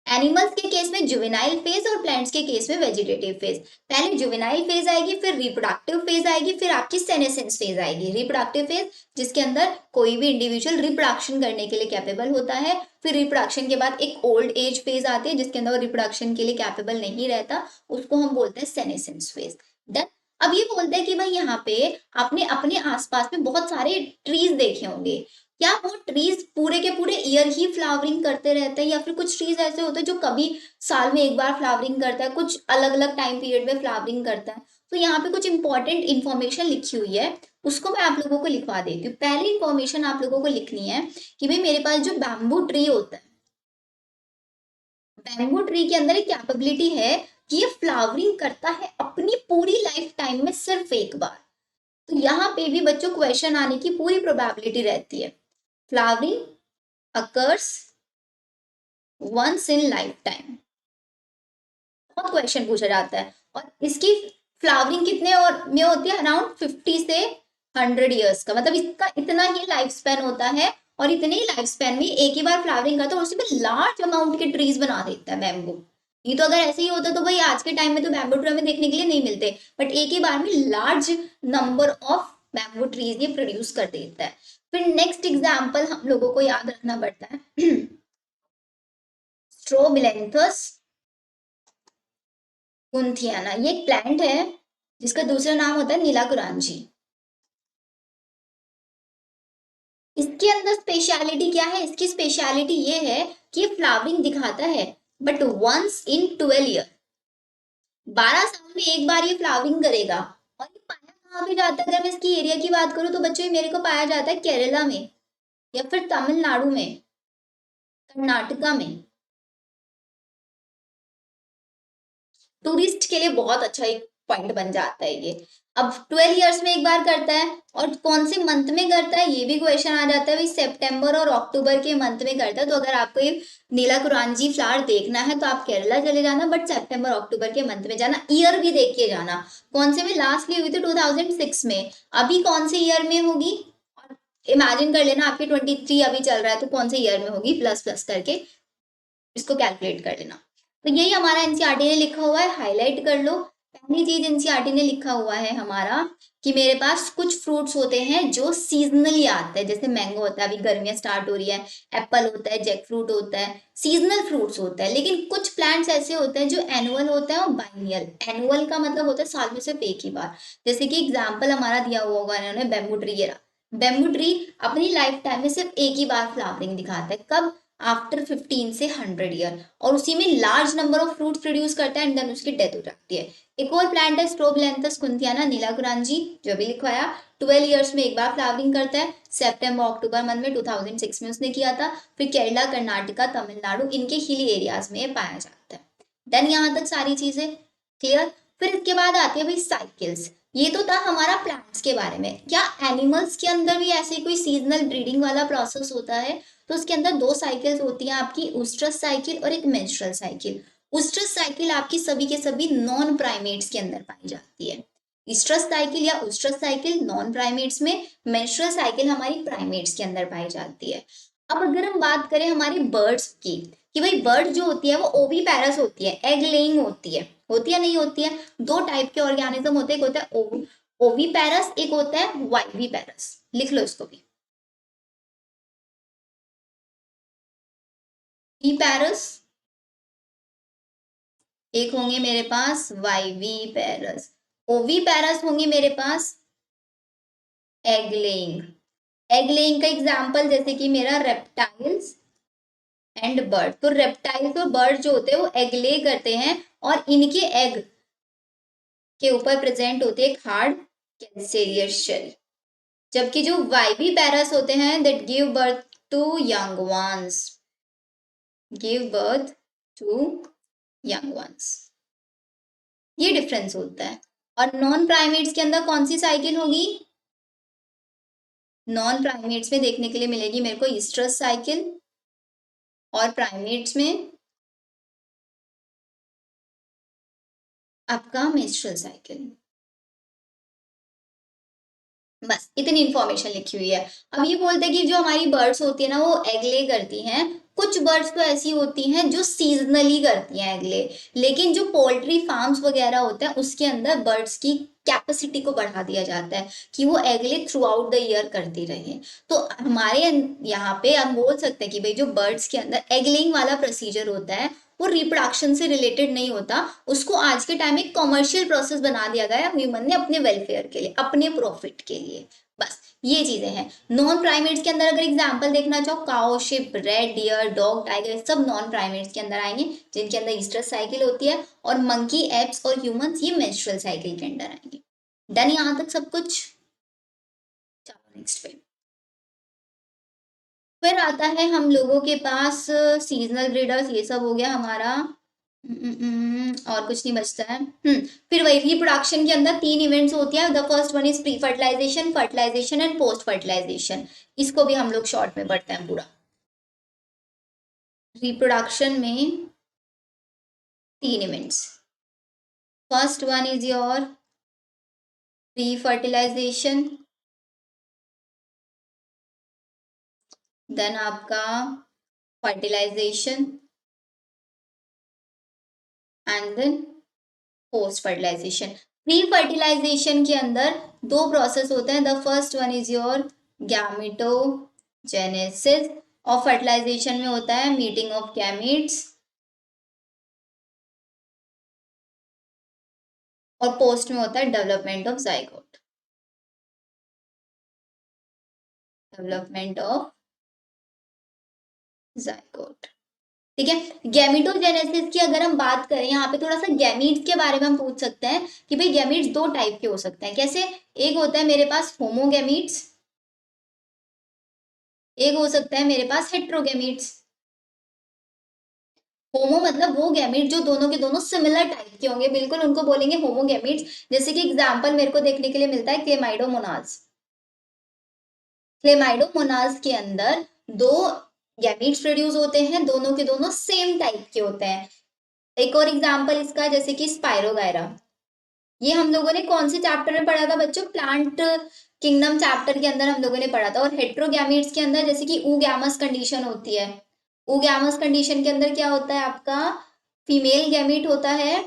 एनिमल्स के केस में जुवेनाइल फेज और प्लांट्स के केस में वेजिटेटिव फेज। पहले जुवेनाइल फेज आएगी, फिर रिप्रोडक्टिव फेज आएगी, फिर आपकी सेनेसेंस फेज आएगी। रिप्रोडक्टिव फेज जिसके अंदर कोई भी इंडिविजुअल रिप्रोडक्शन करने के लिए कैपेबल होता है। फिर रिप्रोडक्शन के बाद एक ओल्ड एज फेज आती है जिसके अंदर वो रिप्रोडक्शन के लिए कैपेबल नहीं रहता, उसको हम बोलते हैं सेनेसेंस फेज। डन। अब ये बोलते हैं कि भाई यहाँ पे आपने अपने आसपास में बहुत सारे ट्रीज देखे होंगे, क्या वो ट्रीज पूरे के पूरे ईयर ही फ्लावरिंग करते रहते हैं, या फिर कुछ ट्रीज ऐसे होते हैं जो कभी साल में एक बार फ्लावरिंग करता है, कुछ अलग अलग टाइम पीरियड में फ्लावरिंग करता है? तो यहाँ पे कुछ इंपॉर्टेंट इन्फॉर्मेशन लिखी हुई है, उसको मैं आप लोगों को लिखवा देती हूँ। पहली इंफॉर्मेशन आप लोगों को लिखनी है कि भाई मेरे पास जो बैम्बू ट्री होता है, बैम्बू ट्री के अंदर एक कैपेबिलिटी है कि ये फ्लावरिंग करता है अपनी पूरी लाइफ टाइम में सिर्फ एक बार। तो यहाँ पे भी बच्चों क्वेश्चन आने की पूरी प्रोबेबिलिटी रहती है। Flowering occurs once in life time, बहुत क्वेश्चन पूछा जाता है। और इसकी फ्लावरिंग कितने और में होती है? अराउंड 50 से 100 ईयर्स का, मतलब इसका इतना ही लाइफ स्पैन होता है। और इतने ही लाइफ स्पैन में एक ही बार फ्लावरिंग करता है और उसी में लार्ज अमाउंट के ट्रीज बना देता है बैम्बू। ये तो अगर ऐसे ही होता तो भाई आज के टाइम में तो बैम्बू ट्री हमें देखने के लिए नहीं मिलते, बट एक ही बार में large number of bamboo trees ये प्रोड्यूस कर देता है। फिर नेक्स्ट एग्जाम्पल हम लोगों को याद रखना पड़ता है स्ट्रोबिलेंथस कुंथियाना। ये एक प्लांट है जिसका दूसरा नाम होता है नीलाकुरांजी। इसके अंदर स्पेशलिटी क्या है? इसकी स्पेशलिटी ये है कि ये फ्लावरिंग दिखाता है बट वंस इन 12 ईयर, 12 साल में एक बार ये फ्लावरिंग करेगा। और ये पाया कहाँ पे जाता है? अगर मैं इसकी एरिया की बात करूँ तो बच्चों ये मेरे को पाया जाता है केरला में, या फिर तमिलनाडु में, कर्नाटका में। टूरिस्ट के लिए बहुत अच्छा एक पॉइंट बन जाता है ये। अब 12 ईयर्स में एक बार करता है, और कौन से मंथ में करता है ये भी क्वेश्चन आ जाता है। भाई सितंबर और अक्टूबर के मंथ में करता है। तो अगर आपको ये नीलाकुरांजी फ्लावर देखना है तो आप केरला चले जाना, बट सितंबर अक्टूबर के मंथ में जाना। ईयर भी देख के जाना, कौन से में लास्टली हुई थी 2006 में, अभी कौन से ईयर में होगी। और इमेजिन कर लेना आपके 23 अभी चल रहा है तो कौन से ईयर में होगी, प्लस प्लस करके इसको कैलकुलेट कर लेना। तो यही हमारा एनसीईआरटी ने लिखा हुआ है, हाईलाइट कर लो। पहली चीज एनसीईआरटी ने लिखा हुआ है हमारा कि मेरे पास कुछ फ्रूट्स होते हैं जो सीजनली आते हैं, जैसे मैंगो होता है, अभी गर्मियां स्टार्ट हो रही है, एप्पल होता है, जैक फ्रूट होता है, सीजनल फ्रूट्स होता है। लेकिन कुछ प्लांट्स ऐसे होते हैं जो एनुअल होते हैं और बाइनियल। एनुअल का मतलब होता है साल में सिर्फ एक ही बार। जैसे कि एग्जाम्पल हमारा दिया हुआ होगा इन्होंने, बैम्बू ट्री। ये बैम्बू ट्री अपनी लाइफ टाइम में सिर्फ एक ही बार फ्लावरिंग दिखाता है, कब? आफ्टर 15 से 100 ईयर, और उसी में large number of fruit produce करता है एंड देन उसकी डेथ हो जाती है। एक और प्लांट है स्ट्रोबिलेंथस कुंथियाना नीलाकुरांजी, जो भी लिखवाया। 12 ईयर्स में एक बार फ्लावरिंग करता है, सितंबर अक्टूबर मंथ में 2006 में उसने किया था। फिर केरला, कर्नाटका, तमिलनाडु, इनके हिली एरियाज में पाया जाता है। देन यहाँ तक सारी चीजें क्लियर। फिर इसके बाद आती है भाई साइकिल्स। ये तो था हमारा प्लांट्स के बारे में। क्या एनिमल्स के अंदर भी ऐसे कोई सीजनल ब्रीडिंग वाला प्रोसेस होता है? तो उसके अंदर दो साइकिल्स होती हैं आपकी, ऊस्ट्रस साइकिल और एक मेंस्ट्रुअल साइकिल। ऊस्ट्रस साइकिल आपकी सभी के सभी नॉन प्राइमेट्स के अंदर पाई जाती है। ईस्ट्रस साइकिल या ऊस्ट्रस साइकिल नॉन प्राइमेट्स में, मेंस्ट्रुअल साइकिल हमारी प्राइमेट्स के अंदर पाई जाती है। अब अगर हम बात करें हमारी बर्ड्स की, कि भाई बर्ड जो होती है वो ओवी पैरस होती है, एग लेइंग होती है नहीं होती है? दो टाइप के ऑर्गेनिज्म होते हैं, एक होता है ओवी पैरस, एक होता है वाइवी पैरस। लिख लो इसको भी, ई पैरस, एक होंगे मेरे पास वाइवी पैरस। ओवी पैरस होंगे मेरे पास एग लेइंग। एग लेइंग का एग्जाम्पल जैसे कि मेरा रेप्टाइल्स एंड बर्ड। तो रेप्टाइल्स और बर्ड जो होते हैं वो एग ले करते हैं, और इनके एग के ऊपर प्रेजेंट होते हैं हार्ड कैल्केरियस शेल। जबकि जो वाइवी पैरस होते हैं that give birth to young ones, give birth to young ones. ये डिफरेंस होता है। और नॉन प्राइमेट्स के अंदर कौन सी साइकिल होगी? नॉन प्राइमेट्स में देखने के लिए मिलेगी मेरे को ईस्ट्रस साइकिल, और प्राइमेट्स में आपका मेंस्ट्रुअल साइकिल। बस इतनी इंफॉर्मेशन लिखी हुई है। अब ये बोलते हैं कि जो हमारी बर्ड्स होती है ना वो एग ले करती हैं। कुछ बर्ड्स तो ऐसी होती हैं जो सीजनली करती हैं एग ले, लेकिन जो पोल्ट्री फार्म्स वगैरह होते हैं उसके अंदर बर्ड्स की कैपेसिटी को बढ़ा दिया जाता है कि वो एग ले थ्रू आउट द ईयर करती रहे। तो हमारे यहाँ पे हम बोल सकते हैं कि भाई जो बर्ड्स के अंदर एग लेइंग वाला प्रोसीजर होता है वो रिप्रोडक्शन से रिलेटेड नहीं होता, उसको आज के टाइम में कमर्शियल प्रोसेस बना दिया गया है ह्यूमन ने अपने वेलफेयर के लिए, अपने प्रॉफिट के लिए। बस ये चीजें हैं। नॉन प्राइमेट्स के अंदर अगर एग्जांपल देखना चाहो, cow, sheep, red deer, dog, tiger, सब नॉन प्राइमेट्स के अंदर आएंगे, जिनके अंदर ईस्ट्रस साइकिल होती है। और मंकी, एप्स और ह्यूमंस ये मेंस्ट्रुअल साइकिल के अंदर आएंगे। डन यहाँ तक सब कुछ? चलो नेक्स्ट पे। फिर आता है हम लोगों के पास सीजनल ब्रीडर्स, ये सब हो गया हमारा। और कुछ नहीं बचता है। फिर वही रिप्रोडक्शन के अंदर 3 इवेंट्स होती है। The first one is pre fertilization, fertilization and post fertilization. इसको भी हम लोग शॉर्ट में पढ़ते हैं पूरा। रिप्रोडक्शन में 3 events. First one is your pre fertilization, then आपका fertilization and then post fertilization. Pre fertilization के अंदर 2 प्रोसेस होते हैं। The first one is your gametogenesis, और फर्टिलाइजेशन में होता है मीटिंग ऑफ गैमीट्स, और पोस्ट में होता है development of zygote. Development of zygote, ठीक है। गैमेटोजेनेसिस की अगर हम बात करें, यहाँ पे थोड़ा सा गैमीट्स के बारे में हम पूछ सकते हैं कि भाई गैमीट्स 2 टाइप के हो सकते हैं। कैसे? एक होता है मेरे पास होमोगैमीट्स, एक हो सकता है मेरे पास हेट्रोगैमीट्स। होमो मतलब वो गैमीट जो दोनों के दोनों सिमिलर टाइप के होंगे, बिल्कुल उनको बोलेंगे होमोगैमीट्स। जैसे कि एग्जांपल मेरे को देखने के लिए मिलता है क्लेमाइडोमोनाज। क्लेमाइडोमोनाज के अंदर 2 गैमीट्स प्रोड्यूस होते हैं, दोनों के दोनों सेम टाइप के होते हैं। एक और एग्जांपल इसका, जैसे कि स्पाइरोगायरा। ये हम लोगों ने कौन से चैप्टर में पढ़ा था बच्चों? प्लांट किंगडम चैप्टर के अंदर हम लोगों ने पढ़ा था। और हेट्रोगैमीट्स के अंदर जैसे कि ऊगैमस कंडीशन होती है। ऊगैमस कंडीशन के अंदर क्या होता है आपका? फीमेल गैमीट होता है।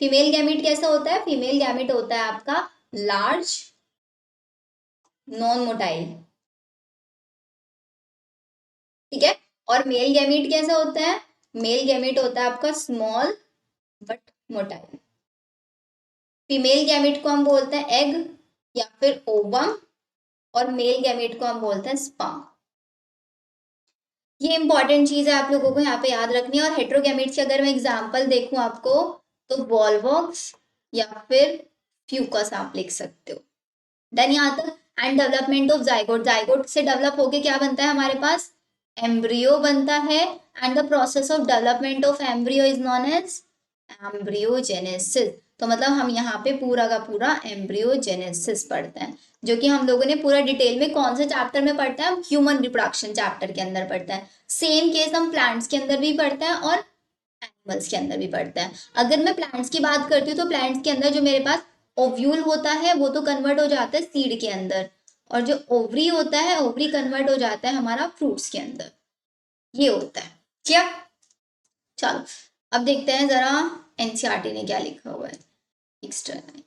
फीमेल गैमीट कैसा होता है? फीमेल गैमीट होता है आपका लार्ज, नॉन मोटाइल, ठीक है। और मेल गैमीट कैसा होता है? मेल गैमीट होता है आपका small but motile. Female gamete को हम बोलते हैं एग या फिर ओवम, और मेल गैमीट को हम बोलते हैं स्पर्म। ये इंपॉर्टेंट चीज है, आप लोगों को यहाँ पे याद रखनी है। और हेट्रोगैमीट्स की अगर मैं एग्जांपल देखूं आपको, तो वॉल्वॉक्स या फिर फ्यूकस आप लिख सकते हो। देन यहाँ तक। And development of zygote, zygote से डेवलप होके क्या बनता है हमारे पास? एम्ब्रियो बनता है। And the process of development of embryo is known as embryogenesis. तो मतलब हम यहाँ पे पूरा का पूरा एम्ब्रियोजेनेसिस पढ़ते हैं, जो कि हम लोगों ने पूरा डिटेल में कौन से चैप्टर में पढ़ता है? ह्यूमन रिप्रोडक्शन चैप्टर के अंदर पढ़ता है। सेम केस हम प्लांट्स के अंदर भी पढ़ते हैं और एनिमल्स के अंदर भी पढ़ता है। अगर मैं प्लांट्स की बात करती हूँ, तो प्लांट्स के अंदर जो मेरे पास ओव्यूल होता है वो तो कन्वर्ट हो जाता है सीड के अंदर, और जो ओवरी होता है, ओवरी कन्वर्ट हो जाता है हमारा फ्रूट्स के अंदर। ये होता है क्या? चलो अब देखते हैं जरा एनसीईआरटी ने क्या लिखा हुआ है एक्सटर्नल।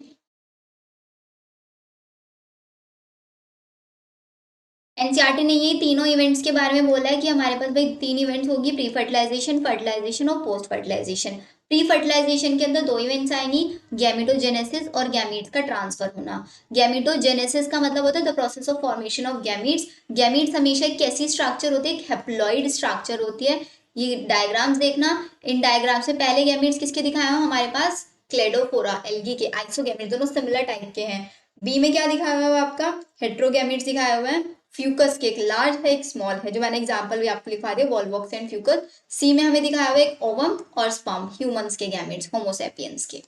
एनसीईआरटी ने ये तीनों इवेंट्स के बारे में बोला है कि हमारे पास भाई 3 इवेंट्स होगी, प्री फर्टिलाइजेशन, फर्टिलाइजेशन और पोस्ट फर्टिलाइजेशन। प्री फर्टिलाइजेशन के अंदर 2 इवेंट्स आएंगी, गैमेटोजेनेसिस और गैमीट्स का ट्रांसफर होना। गैमेटोजेनेसिस का मतलब होता है the process of formation of gametes. Gametes हमेशा एक कैसी स्ट्रक्चर होती है? एक हेप्लॉइड स्ट्रक्चर होती है। ये डायग्राम्स देखना, इन डायग्राम से पहले गैमीट्स किसके दिखाए हो हमारे पास? क्लेडोफोरा, एल्गी के, आइसोगैमीट, दोनों सिमिलर टाइप के हैं। बी में क्या दिखाया हुआ है आपका? हेट्रोगैमीट्स दिखाया हुआ है। फ्यूकस के एक लार्ज है एक स्मॉल है, जो मैंने एग्जांपल भी आपको लिखवा दिया, वॉल्वॉक्स एंड फ्यूकस। सी में हमें दिखाया हुआ एक ओवम और स्पर्म, ह्यूमंस के गैमेट्स, होमोसेपियंस के।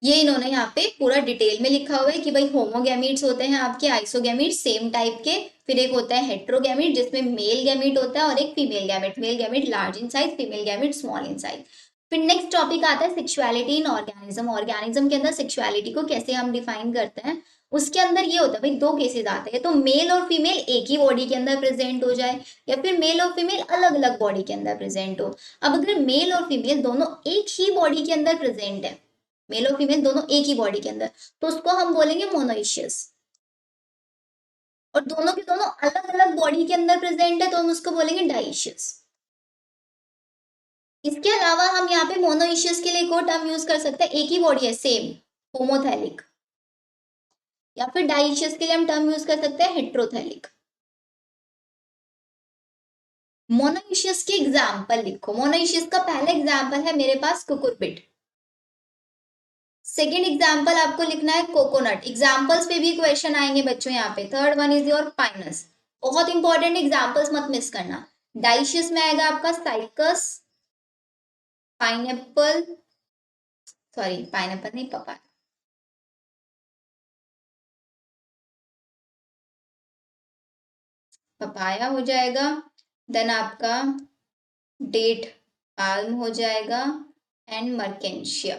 ये इन्होंने यहाँ पे पूरा डिटेल में लिखा हुआ है कि भाई होमोगैमीट्स होते हैं आपके आइसोगैमीट्स सेम टाइप के। फिर एक होता है हेट्रोगैमीट जिसमें मेल गैमीट होता है और एक female gamete. Male gamete large in size, female gamete small in size. फिर नेक्स्ट टॉपिक आता है सेक्सुअलिटी इन ऑर्गेनिज्म। ऑर्गेनिज्म के अंदर सेक्सुअलिटी को कैसे हम डिफाइन करते हैं? उसके अंदर ये होता है भाई 2 केसेस आते हैं, तो मेल और फीमेल एक ही बॉडी के अंदर प्रेजेंट हो जाए, या फिर मेल और फीमेल अलग अलग बॉडी के अंदर प्रेजेंट हो। अब अगर मेल और फीमेल दोनों एक ही बॉडी के अंदर प्रेजेंट है, मेल और फीमेल दोनों एक ही बॉडी के अंदर, तो उसको हम बोलेंगे मोनोइशियस। और दोनों के दोनों अलग अलग बॉडी के अंदर प्रेजेंट है तो हम उसको बोलेंगे डाइशियस। इसके अलावा हम यहाँ पे मोनोइशियस के लिए एक और टर्म यूज कर सकते हैं, एक ही बॉडी है सेम, होमोथैलिक, या फिर डाइशियस के लिए हम टर्म यूज कर सकते हैं हेट्रोथैलिक। मोनोइशियस के एग्जाम्पल लिखो। मोनोइशियस का पहला एग्जाम्पल है मेरे पास कुकुरबिट। सेकेंड एग्जाम्पल आपको लिखना है कोकोनट। एग्जाम्पल्स पे भी क्वेश्चन आएंगे बच्चों यहाँ पे। Third one is your Pinus. बहुत इंपॉर्टेंट, एग्जाम्पल्स मत मिस करना। डाइशियस में आएगा आपका साइकस, पाइनएप्पल, सॉरी पाइनएप्पल नहीं, पपाया, पपाया हो जाएगा। देन आपका डेट पाल्म हो जाएगा एंड मर्केंशिया।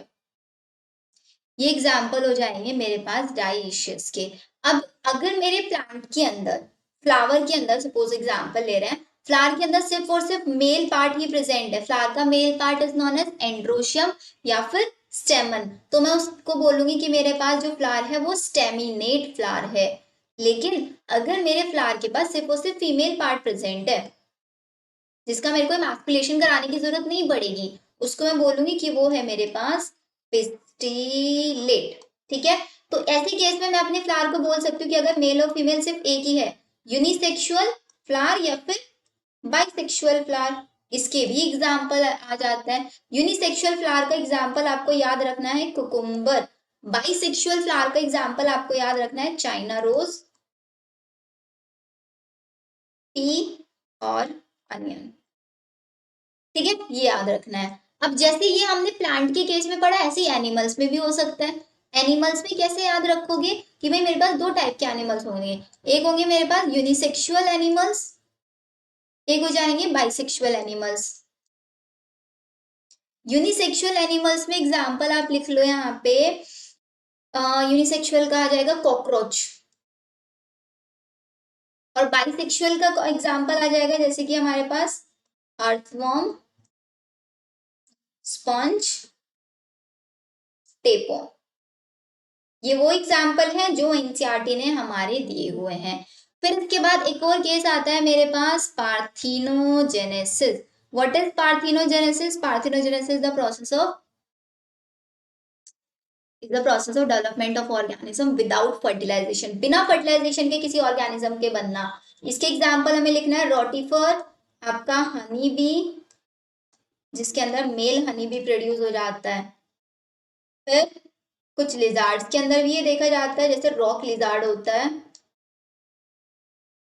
ये एग्जाम्पल हो जाएंगे मेरे पास डाइशियस के। अब अगर मेरे प्लांट के अंदर, फ्लावर के अंदर सपोज एग्जाम्पल ले रहे हैं, फ्लावर के अंदर सिर्फ और सिर्फ मेल पार्ट ही प्रेजेंट है, फ्लावर का male part is known as androecium या फिर स्टेमन, तो मैं उसको बोलूंगी कि मेरे पास जो फ्लावर है वो स्टेमिनेट फ्लावर है। लेकिन अगर मेरे फ्लावर के पास सिर्फ और सिर्फ फीमेल पार्ट प्रेजेंट है, जिसका मेरे को मैस्कुलेशन कराने की जरूरत नहीं पड़ेगी, उसको मैं बोलूंगी कि वो है मेरे पास पिस्टिलेट। ठीक है, तो ऐसे केस में मैं अपने फ्लावर को बोल सकती हूँ कि अगर मेल और फीमेल सिर्फ एक ही है, यूनिसेक्सुअल फ्लावर या फिर बाइसेक्सुअल फ्लावर, इसके भी एग्जाम्पल आ जाता है। यूनिसेक्सुअल फ्लावर का एग्जाम्पल आपको याद रखना है कुकुम्बर। बाइसेक्सुअल फ्लावर का एग्जाम्पल आपको याद रखना है चाइना रोज, पी और अनियन। ठीक है, ये याद रखना है। अब जैसे ये हमने प्लांट के केस में पढ़ा, ऐसे ही एनिमल्स में भी हो सकता है। एनिमल्स में कैसे याद रखोगे कि भाई मेरे पास दो टाइप के एनिमल्स होंगे, एक होंगे मेरे पास यूनिसेक्सुअल एनिमल्स, एक हो जाएंगे बाइसेक्सुअल एनिमल्स। यूनिसेक्सुअल एनिमल्स में एग्जांपल आप लिख लो यहाँ पे, यूनिसेक्सुअल का आ जाएगा कॉकरोच, और बाइसेक्सुअल का एग्जांपल आ जाएगा जैसे कि हमारे पास अर्थवर्म, स्पंज, टेपो। ये वो एग्जाम्पल है जो एनसीईआरटी ने हमारे दिए हुए हैं। फिर इसके बाद एक और केस आता है मेरे पास, parthenogenesis. What is parthenogenesis? Parthenogenesis the process of is the process of development of organism without fertilization, बिना फर्टिलाइजेशन के किसी ऑर्गेनिज्म के बनना। इसके एग्जाम्पल हमें लिखना है रोटीफर, आपका हनी बी, जिसके अंदर मेल हनी बी प्रोड्यूस हो जाता है। फिर कुछ लिजार्ड्स के अंदर भी ये देखा जाता है, जैसे रॉक लिजार्ड होता है।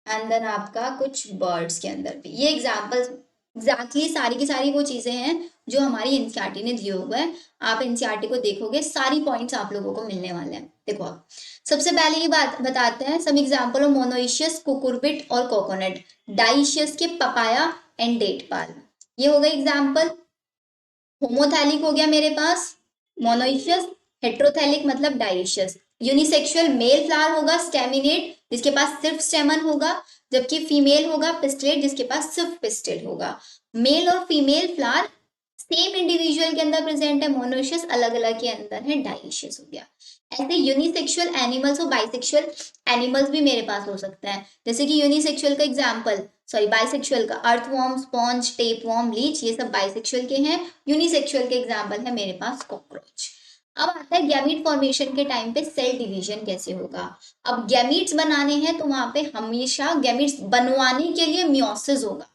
एंड देन आपका कुछ बर्ड्स के अंदर भी। ये एग्जाम्पल्स एग्जैक्टली सारी की सारी वो चीजें हैं जो हमारी एनसीईआरटी ने दिए हुए हैं। आप एनसीईआरटी को देखोगे, सारी पॉइंट्स आप लोगों को मिलने वाले हैं। देखो आप सबसे पहले ये बात बताते हैं, some example of monoecious, cucurbit और कोकोनट। डाइशियस के पपाया एंड डेट पाल्म। ये हो गए एग्जाम्पल। होमोथैलिक हो गया मेरे पास मोनोइशियस, हेट्रोथैलिक मतलब डाइशियस। यूनिसेक्सुअल मेल फ्लावर होगा स्टेमिनेट, जिसके पास सिर्फ स्टेमन होगा, जबकि फीमेल होगा पिस्टिलेट, जिसके पास सिर्फ पिस्टिल होगा। मेल और फीमेल फ्लावर सेम इंडिविजुअल के अंदर प्रेजेंट है, मोनोइशियस अलग अलग के अंदर है, डाइशियस हो गया। ऐसे यूनिसेक्सुअल एनिमल्स और बाइसेक्सुअल एनिमल्स भी मेरे पास हो सकता है, जैसे कि यूनिसेक्सुअल का एग्जाम्पल, सॉरी बाइसेक्सुअल का अर्थवॉर्म, स्पॉन्ज, टेपवॉर्म, लीच, ये सब बाइसेक्सुअल के हैं। यूनिसेक्सुअल के एग्जाम्पल है मेरे पास कॉकरोच। अब आता है गैमीट फॉर्मेशन के टाइम पे सेल डिवीजन कैसे होगा। अब गैमीट्स बनाने हैं तो वहां पे हमेशा गैमीट्स बनवाने के लिए मियोसिस होगा,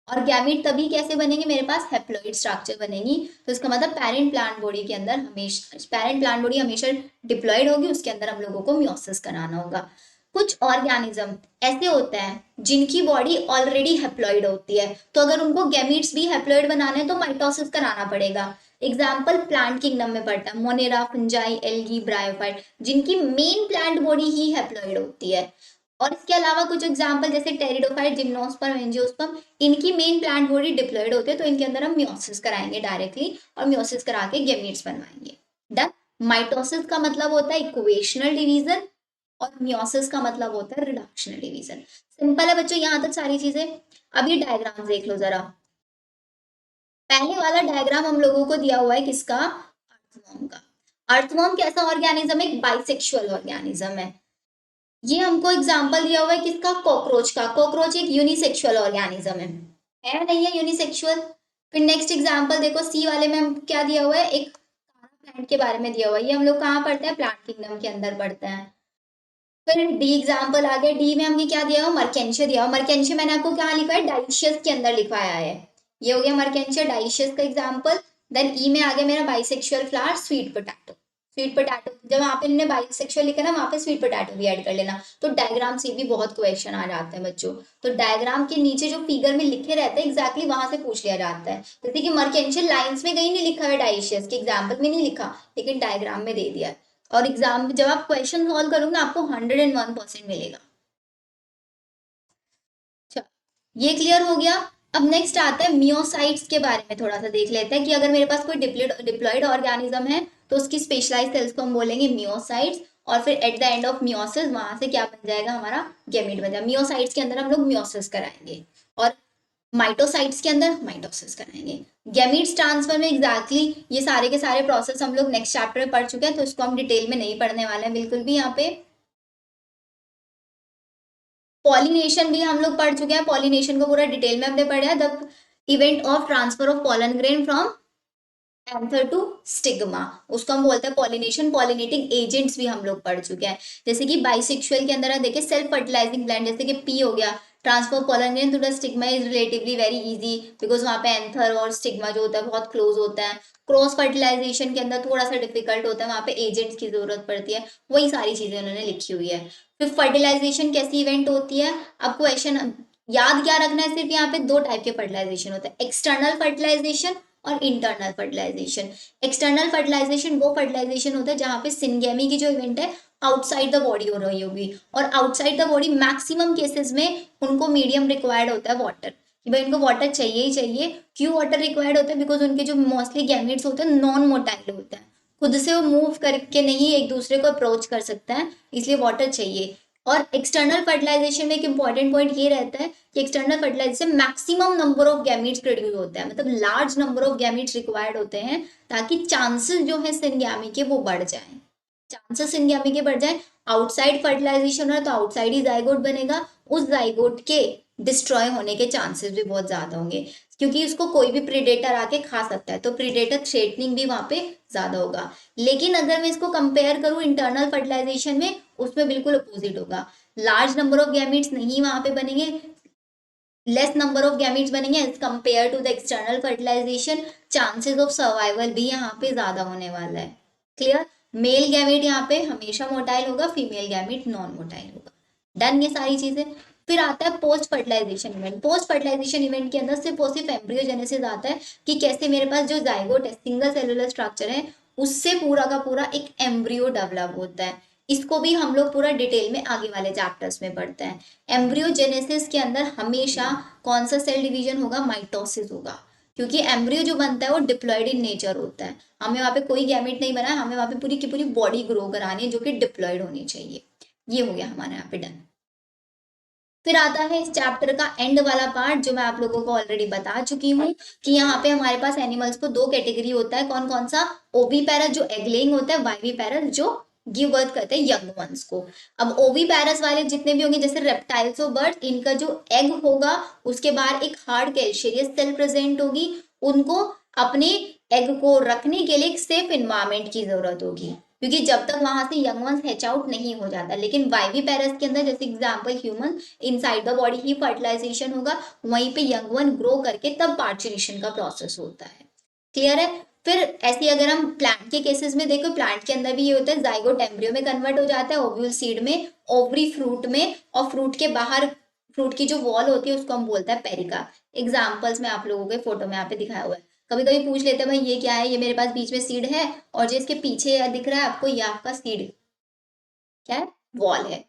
और गैमीट तभी कैसे बनेंगे, मेरे पास हैप्लॉइड स्ट्रक्चर बनेगी। तो इसका मतलब पेरेंट प्लांट बॉडी के अंदर हमेशा, पेरेंट प्लांट बॉडी हमेशा डिप्लॉयड होगी, उसके अंदर हम लोगों को मियोसिस कराना होगा। कुछ ऑर्गेनिज्म ऐसे होते हैं जिनकी बॉडी ऑलरेडी हैप्लॉइड होती है, तो अगर उनको गैमीट्स भी हैप्लॉइड बनाने हैं तो माइटोसिस कराना पड़ेगा। एग्जाम्पल प्लांट किंगडम में पड़ता है, मोनेरा, फंजाई, एल्गी, ब्रायोफाइट, जिनकी मेन प्लांट बॉडी ही हैप्लॉइड होती है। और इसके अलावा कुछ एग्जाम्पल जैसे टेरिडोफाइट, जिम्नोस्पर्म, एंजियोस्पर्म, इनकी मेन प्लांट बॉडी डिप्लॉयड होते हैं, तो इनके अंदर हम मियोसिस कराएंगे डायरेक्टली, और मियोसिस करा के गैमीट्स बनवाएंगे। डन। माइटोसिस का मतलब होता है इक्वेशनल डिवीजन, और मियोसिस का मतलब होता है रिडक्शनल डिवीजन। सिंपल है बच्चों, यहां तक सारी चीजें। अब ये डायग्राम देख लो जरा। पहले वाला डायग्राम हम लोगों को दिया हुआ है किसका, अर्थवर्म का। अर्थवर्म कैसा ऑर्गेनिज्म है, एक बाइसेक्सुअल ऑर्गेनिज्म है। ये हमको एग्जाम्पल दिया हुआ है किसका, कॉकरोच का। कॉकरोच एक यूनिसेक्सुअल ऑर्गेनिज्म है नहीं है यूनिसेक्सुअल। फिर नेक्स्ट एग्जाम्पल देखो, सी वाले में हम क्या दिया हुआ है, एक प्लांट के बारे में दिया हुआ है, ये हम लोग कहाँ पढ़ते हैं, प्लांट किंगडम के अंदर पढ़ते हैं। फिर डी एग्जाम्पल आ गया, डी में हमने क्या दिया हुआ, मर्केंशिया दिया हुआ। मर्केंशिया मैंने आपको क्या लिखा है, डाइशियस के अंदर लिखवाया है। ये हो गया मर्केंशिया डाइशियस का एग्जाम्पल। देन ई में आ गया मेरा bisexual flower, sweet potato. Sweet potato जब वहां पे इन्होंने बाइसेक्सुअल लिखा ना, वहां पे स्वीट पोटैटो भी ऐड कर लेना। तो डायग्राम से भी बहुत क्वेश्चन आ जाते हैं बच्चों। तो डायग्राम के नीचे जो फिगर में लिखे रहते हैं एग्जैक्टली वहां से पूछ लिया जाता है। जैसे कि मर्केंशियल लाइंस में कहीं नहीं लिखा है, डाइशियस के एग्जाम्पल में नहीं लिखा, लेकिन डायग्राम में दे दिया है। और एग्जाम जब आप क्वेश्चन सॉल्व करोगे ना, आपको 101% मिलेगा। अच्छा, ये क्लियर हो गया। अब नेक्स्ट आता है मियोसाइट्स के बारे में थोड़ा सा देख लेते हैं कि अगर मेरे पास कोई डिप्लॉयड ऑर्गेनिज्म है तो उसकी स्पेशलाइज्ड सेल्स को हम बोलेंगे मियोसाइट्स। और फिर at the end of meiosis वहां से क्या बन जाएगा, हमारा गैमीट बन जाएगा। मियोसाइट्स के अंदर हम लोग मियोसिस कराएंगे और माइटोसाइट्स के अंदर माइटोसिस कराएंगे। गैमीट्स ट्रांसफर में एग्जैक्टली ये सारे के सारे प्रोसेस हम लोग नेक्स्ट चैप्टर में पढ़ चुके हैं, तो इसको हम डिटेल में नहीं पढ़ने वाले हैं बिल्कुल भी यहाँ पे। पॉलिनेशन भी हम लोग पढ़ चुके हैं, पॉलिनेशन को पूरा डिटेल में हमने पढ़ा है, the event of transfer of pollen grain from anther to stigma, उसको हम बोलते हैं पॉलिनेशन। पॉलिनेटिंग एजेंट्स भी हम लोग पढ़ चुके हैं, जैसे कि बाइसेक्सुअल के अंदर देखिए सेल्फ फर्टिलाइजिंग प्लांट, जैसे कि पी हो गया, transfer pollen grain to the stigma is relatively very easy, because वहां पे एंथर और स्टिग्मा जो होता है बहुत क्लोज होता है। क्रॉस फर्टिलाइजेशन के अंदर थोड़ा सा डिफिकल्ट होता है, वहां पे एजेंट्स की जरूरत पड़ती है। वही सारी चीजें उन्होंने लिखी हुई है। फिर फर्टिलाइजेशन कैसी इवेंट होती है, अब क्वेश्चन याद क्या रखना है, सिर्फ यहाँ पे दो टाइप के फर्टिलाइजेशन होते हैं, एक्सटर्नल फर्टिलाइजेशन और इंटरनल फर्टिलाइजेशन। एक्सटर्नल फर्टिलाइजेशन वो फर्टिलाइजेशन होता है जहां पे सिंगेमी की जो इवेंट है आउटसाइड द बॉडी हो रही होगी, और outside the body maximum cases में उनको मीडियम रिक्वायर्ड होता है वाटर, कि भाई इनको वाटर चाहिए ही चाहिए। क्यों वाटर रिक्वायर्ड होता है, बिकॉज उनके जो मोस्टली गैमेट्स होते हैं नॉन मोटाइल होते हैं, खुद से वो मूव करके नहीं एक दूसरे को अप्रोच कर सकते हैं, इसलिए वाटर चाहिए। और एक्सटर्नल फर्टिलाइजेशन में एक इंपॉर्टेंट पॉइंट ये रहता है कि external fertilization maximum number of gametes produce होते हैं, मतलब large number of gametes required होते हैं, ताकि चांसेस जो है सिंगैमी के वो बढ़ जाएं, चांसेस सिंगैमी के बढ़ जाए। आउटसाइड फर्टिलाइजेशन है तो आउटसाइड ही जाइगोट बनेगा, उस जाइगोट के डिस्ट्रॉय होने के चांसेस भी बहुत ज्यादा होंगे, क्योंकि उसको कोई भी प्रीडेटर आके खा सकता है, तो प्रीडेटर थ्रेटनिंग भी वहां पे ज्यादा होगा। लेकिन अगर मैं इसको कंपेयर करूं इंटरनल फर्टिलाइजेशन में, उसमें बिल्कुल अपोजिट होगा, लार्ज नंबर ऑफ गैमीट्स नहीं वहां पे बनेंगे, लेस नंबर ऑफ गैमीट्स बनेंगे as compare to the external fertilization. Chances of survival भी यहाँ पे ज्यादा होने वाला है। क्लियर, मेल गैमेट यहाँ पे हमेशा मोटाइल होगा, फीमेल गैमेट नॉन मोटाइल होगा। डन ये सारी चीजें। फिर आता है post fertilization event. Post fertilization event के अंदर सिर्फ और सिर्फ एम्ब्रियोजेनेसिस आता है, कि कैसे मेरे पास जो जाइगोट है सिंगल सेलुलर स्ट्रक्चर है, उससे पूरा का पूरा एक एम्ब्रियो डेवलप होता है। इसको भी हम लोग पूरा डिटेल में आगे वाले चैप्टर्स में पढ़ते हैं। एम्ब्रियोजेनेसिस के अंदर हमेशा कौन सा सेल डिवीजन होगा, माइटोसिस होगा, क्योंकि एम्ब्रियो जो बनता है वो डिप्लॉयड इन नेचर होता है। हमें वहां पे कोई गैमेट नहीं बना है, हमें वहां पे पूरी की पूरी बॉडी ग्रो करानी है जो कि डिप्लॉयड होनी चाहिए। ये हो गया हमारे यहाँ पे डन। फिर आता है इस चैप्टर का एंड वाला पार्ट, जो मैं आप लोगों को ऑलरेडी बता चुकी हूँ, कि यहाँ पे हमारे पास एनिमल्स को दो कैटेगरी होता है, कौन कौन सा, ओवी पैरस जो एग लेइंग होता है, वाइवी पैरस जो गिव बर्थ करते हैं यंग वंस को। अब ओवी पैरस वाले जितने भी होंगे, जैसे रेप्टाइल्स और बर्ड, इनका जो एग होगा उसके बाहर एक हार्ड कैल्शियस सेल प्रेजेंट होगी, उनको अपने एग को रखने के लिए एक सेफ इन्वायरमेंट की जरूरत होगी, क्योंकि जब तक वहां से यंग वंस हैच आउट नहीं हो जाता। लेकिन वाइवी पैरस के अंदर, जैसे example human, inside the body ही फर्टिलाइजेशन होगा, वहीं पे यंग वन ग्रो करके तब पार्चुरेशन का प्रोसेस होता है। क्लियर है। फिर ऐसे अगर हम प्लांट के केसेस में देखो, प्लांट के अंदर भी ये होता है, जाइगोट एम्ब्रियो में कन्वर्ट हो जाता है, ओव्यूल सीड में, ओवरी फ्रूट में, और फ्रूट के बाहर फ्रूट की जो वॉल होती है उसको हम बोलते हैं पेरिका। एग्जाम्पल्स में आप लोगों के फोटो में यहाँ पे दिखाया हुआ है। कभी कभी पूछ लेते हैं भाई ये क्या है, ये मेरे पास बीच में सीड है, और जो इसके पीछे दिख रहा है आपको, ये आपका सीड क्या है, वॉल है,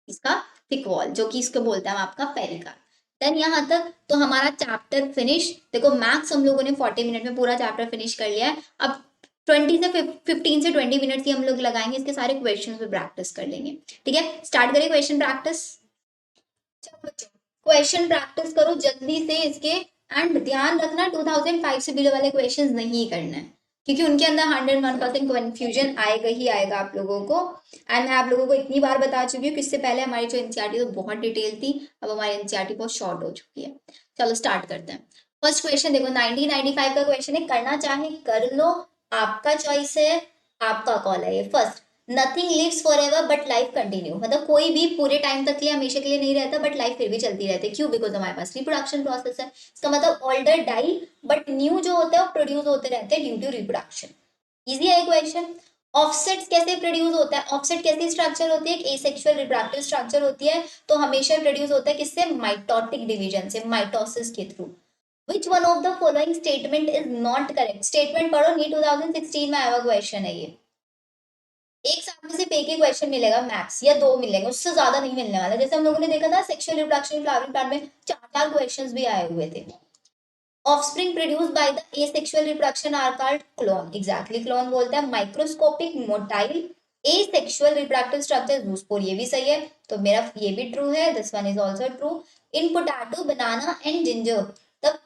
इसका थिक वॉल, जो कि इसको बोलते हैं हम आपका पेरिका। देन यहाँ तक तो हमारा चैप्टर फिनिश। देखो मैक्स हम लोगों ने 40 मिनट में पूरा चैप्टर फिनिश कर लिया है। अब 15 से 20 मिनट ही हम लोग लगाएंगे, इसके सारे क्वेश्चन पे प्रैक्टिस कर लेंगे। ठीक है, स्टार्ट करें क्वेश्चन प्रैक्टिस। चलो बच्चों, क्वेश्चन प्रैक्टिस करो जल्दी से इसके, एंड ध्यान रखना 2005 से बिलो वाले क्वेश्चंस नहीं करना है, क्योंकि उनके अंदर 101% कंफ्यूजन आएगा ही आएगा आप लोगों को। एंड मैं आप लोगों को इतनी बार बता चुकी हूँ कि इससे पहले हमारी जो एनसीईआरटी तो बहुत डिटेल थी, अब हमारी एनसीईआरटी बहुत शॉर्ट हो चुकी है। चलो स्टार्ट करते हैं। फर्स्ट क्वेश्चन देखो, 1995 का क्वेश्चन है, करना चाहे कर लो, आपका चॉइस है, आपका कॉल है ये। First, nothing lives forever but life continue, मतलब कोई भी पूरे टाइम तक के लिए हमेशा के लिए नहीं रहता, बट लाइफ फिर भी चलती रहती है। क्यों? बिकॉज हमारे पास रिप्रोडक्शन प्रोसेस है। इसका मतलब ओल्डर डाई बट न्यू जो होते हैं वो प्रोड्यूस होते रहते हैं ड्यू टू रिप्रोडक्शन। इजी है क्वेश्चन। ऑफसेट्स कैसे प्रोड्यूस होता है? ऑफसेट कैसी स्ट्रक्चर होती है? एक एसेक्सुअल रिप्रोडक्टिव स्ट्रक्चर होती है, तो हमेशा प्रोड्यूस होता है किससे? माइटोटिक डिवीजन से, माइटोसिस के through. Which one of the following statement is not correct? Statement पढ़ो, नी 2016 में आया हुआ क्वेश्चन है ये। एक साथ में सिर्फ एक ही क्वेश्चन मिलेगा मैक्स, या दो मिलेंगे, उससे ज्यादा नहीं मिलने वाला। जैसे हम लोगों ने देखा था सेक्सुअल रिप्रोडक्शन फ्लावरिंग प्लांट में चार चार क्वेश्चंस भी आए हुए थे। Offspring produced by the asexual reproduction are called clone. Exactly clone बोलते हैं। Microscopic motile asexual reproductive structure zoospore, ये भी सही है, तो मेरा ये भी ट्रू है। This one is also true. In potato, banana and ginger the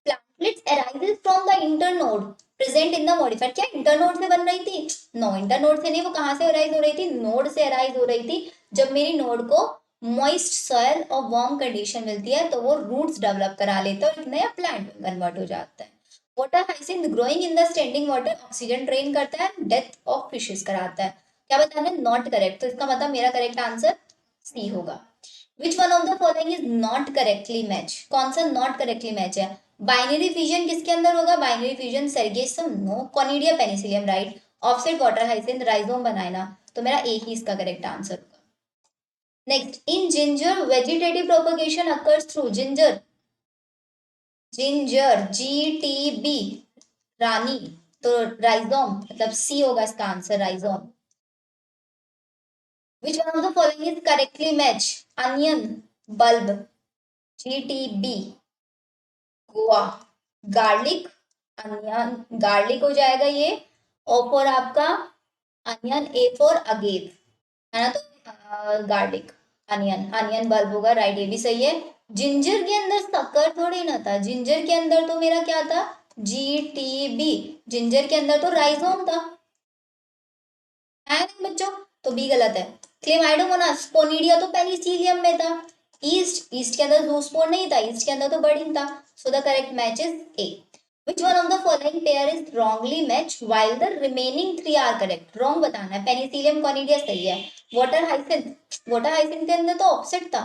plantlets arises from the internode present in the modified. क्या इंटरनोड से बन रही थी? नो, इंटरनोड से नहीं। वो कहां से अराइज हो रही थी? नोड से अराइज हो रही थी। जब मेरी नोड को मॉइस्ट सॉयल और वार्म कंडीशन मिलती है तो वो रूट्स डेवलप करा लेता है और एक नया प्लांट में कन्वर्ट हो जाता है। Water hyacinth growing in the standing water oxygen drain करता है, डेथ ऑफ फिशेस कराता है। क्या बताना है? Not correct. तो इसका मतलब मेरा करेक्ट आंसर सी होगा। Which one of the following is not correctly match? कौन सा नॉट करेक्टली मैच है? बाइनरी फिजन किसके अंदर होगा? Binary fission sargassum, no. Conidia penicillium, right. Offset water hyacinth, rhizome banana, तो मेरा ए ही इसका करेक्ट आंसर होगा। Next, in ginger, vegetative propagation occurs through ginger, GTB, रानी, तो राइजोम, मतलब सी होगा इसका answer, rhizome. Which one of the following is correctly match? Onion, bulb, GTB, Goa, garlic, onion, garlic हो जाएगा ये। और फॉर आपका अनियन, ए फॉर अगेव, है ना, तो गार्लिक, अनियन, अनियन बल्ब होगा, राइट, ये भी सही है। जिंजर के अंदर शक्कर थोड़ी ना था, जिंजर के अंदर तो मेरा क्या था? GTB। जिंजर के अंदर तो राइजोम था, है नहीं बच्चों? तो बी गलत है। क्लेमाइडोमोनास, पोनीडिया तो पेनिसिलियम में था। ईस्ट, ईस्ट के अंदर जूस्पोर नहीं था, ईस्ट के अंदर तो बर्डिन था। So the correct match is a. Which one of the following pair is wrongly matched while the remaining three are correct? Wrong बताना है। पेनिसिलियम कॉनिडिया सही है। वाटर हाइसिंथ, वाटर हाइसिंथ के अंदर तो ऑफसेट था।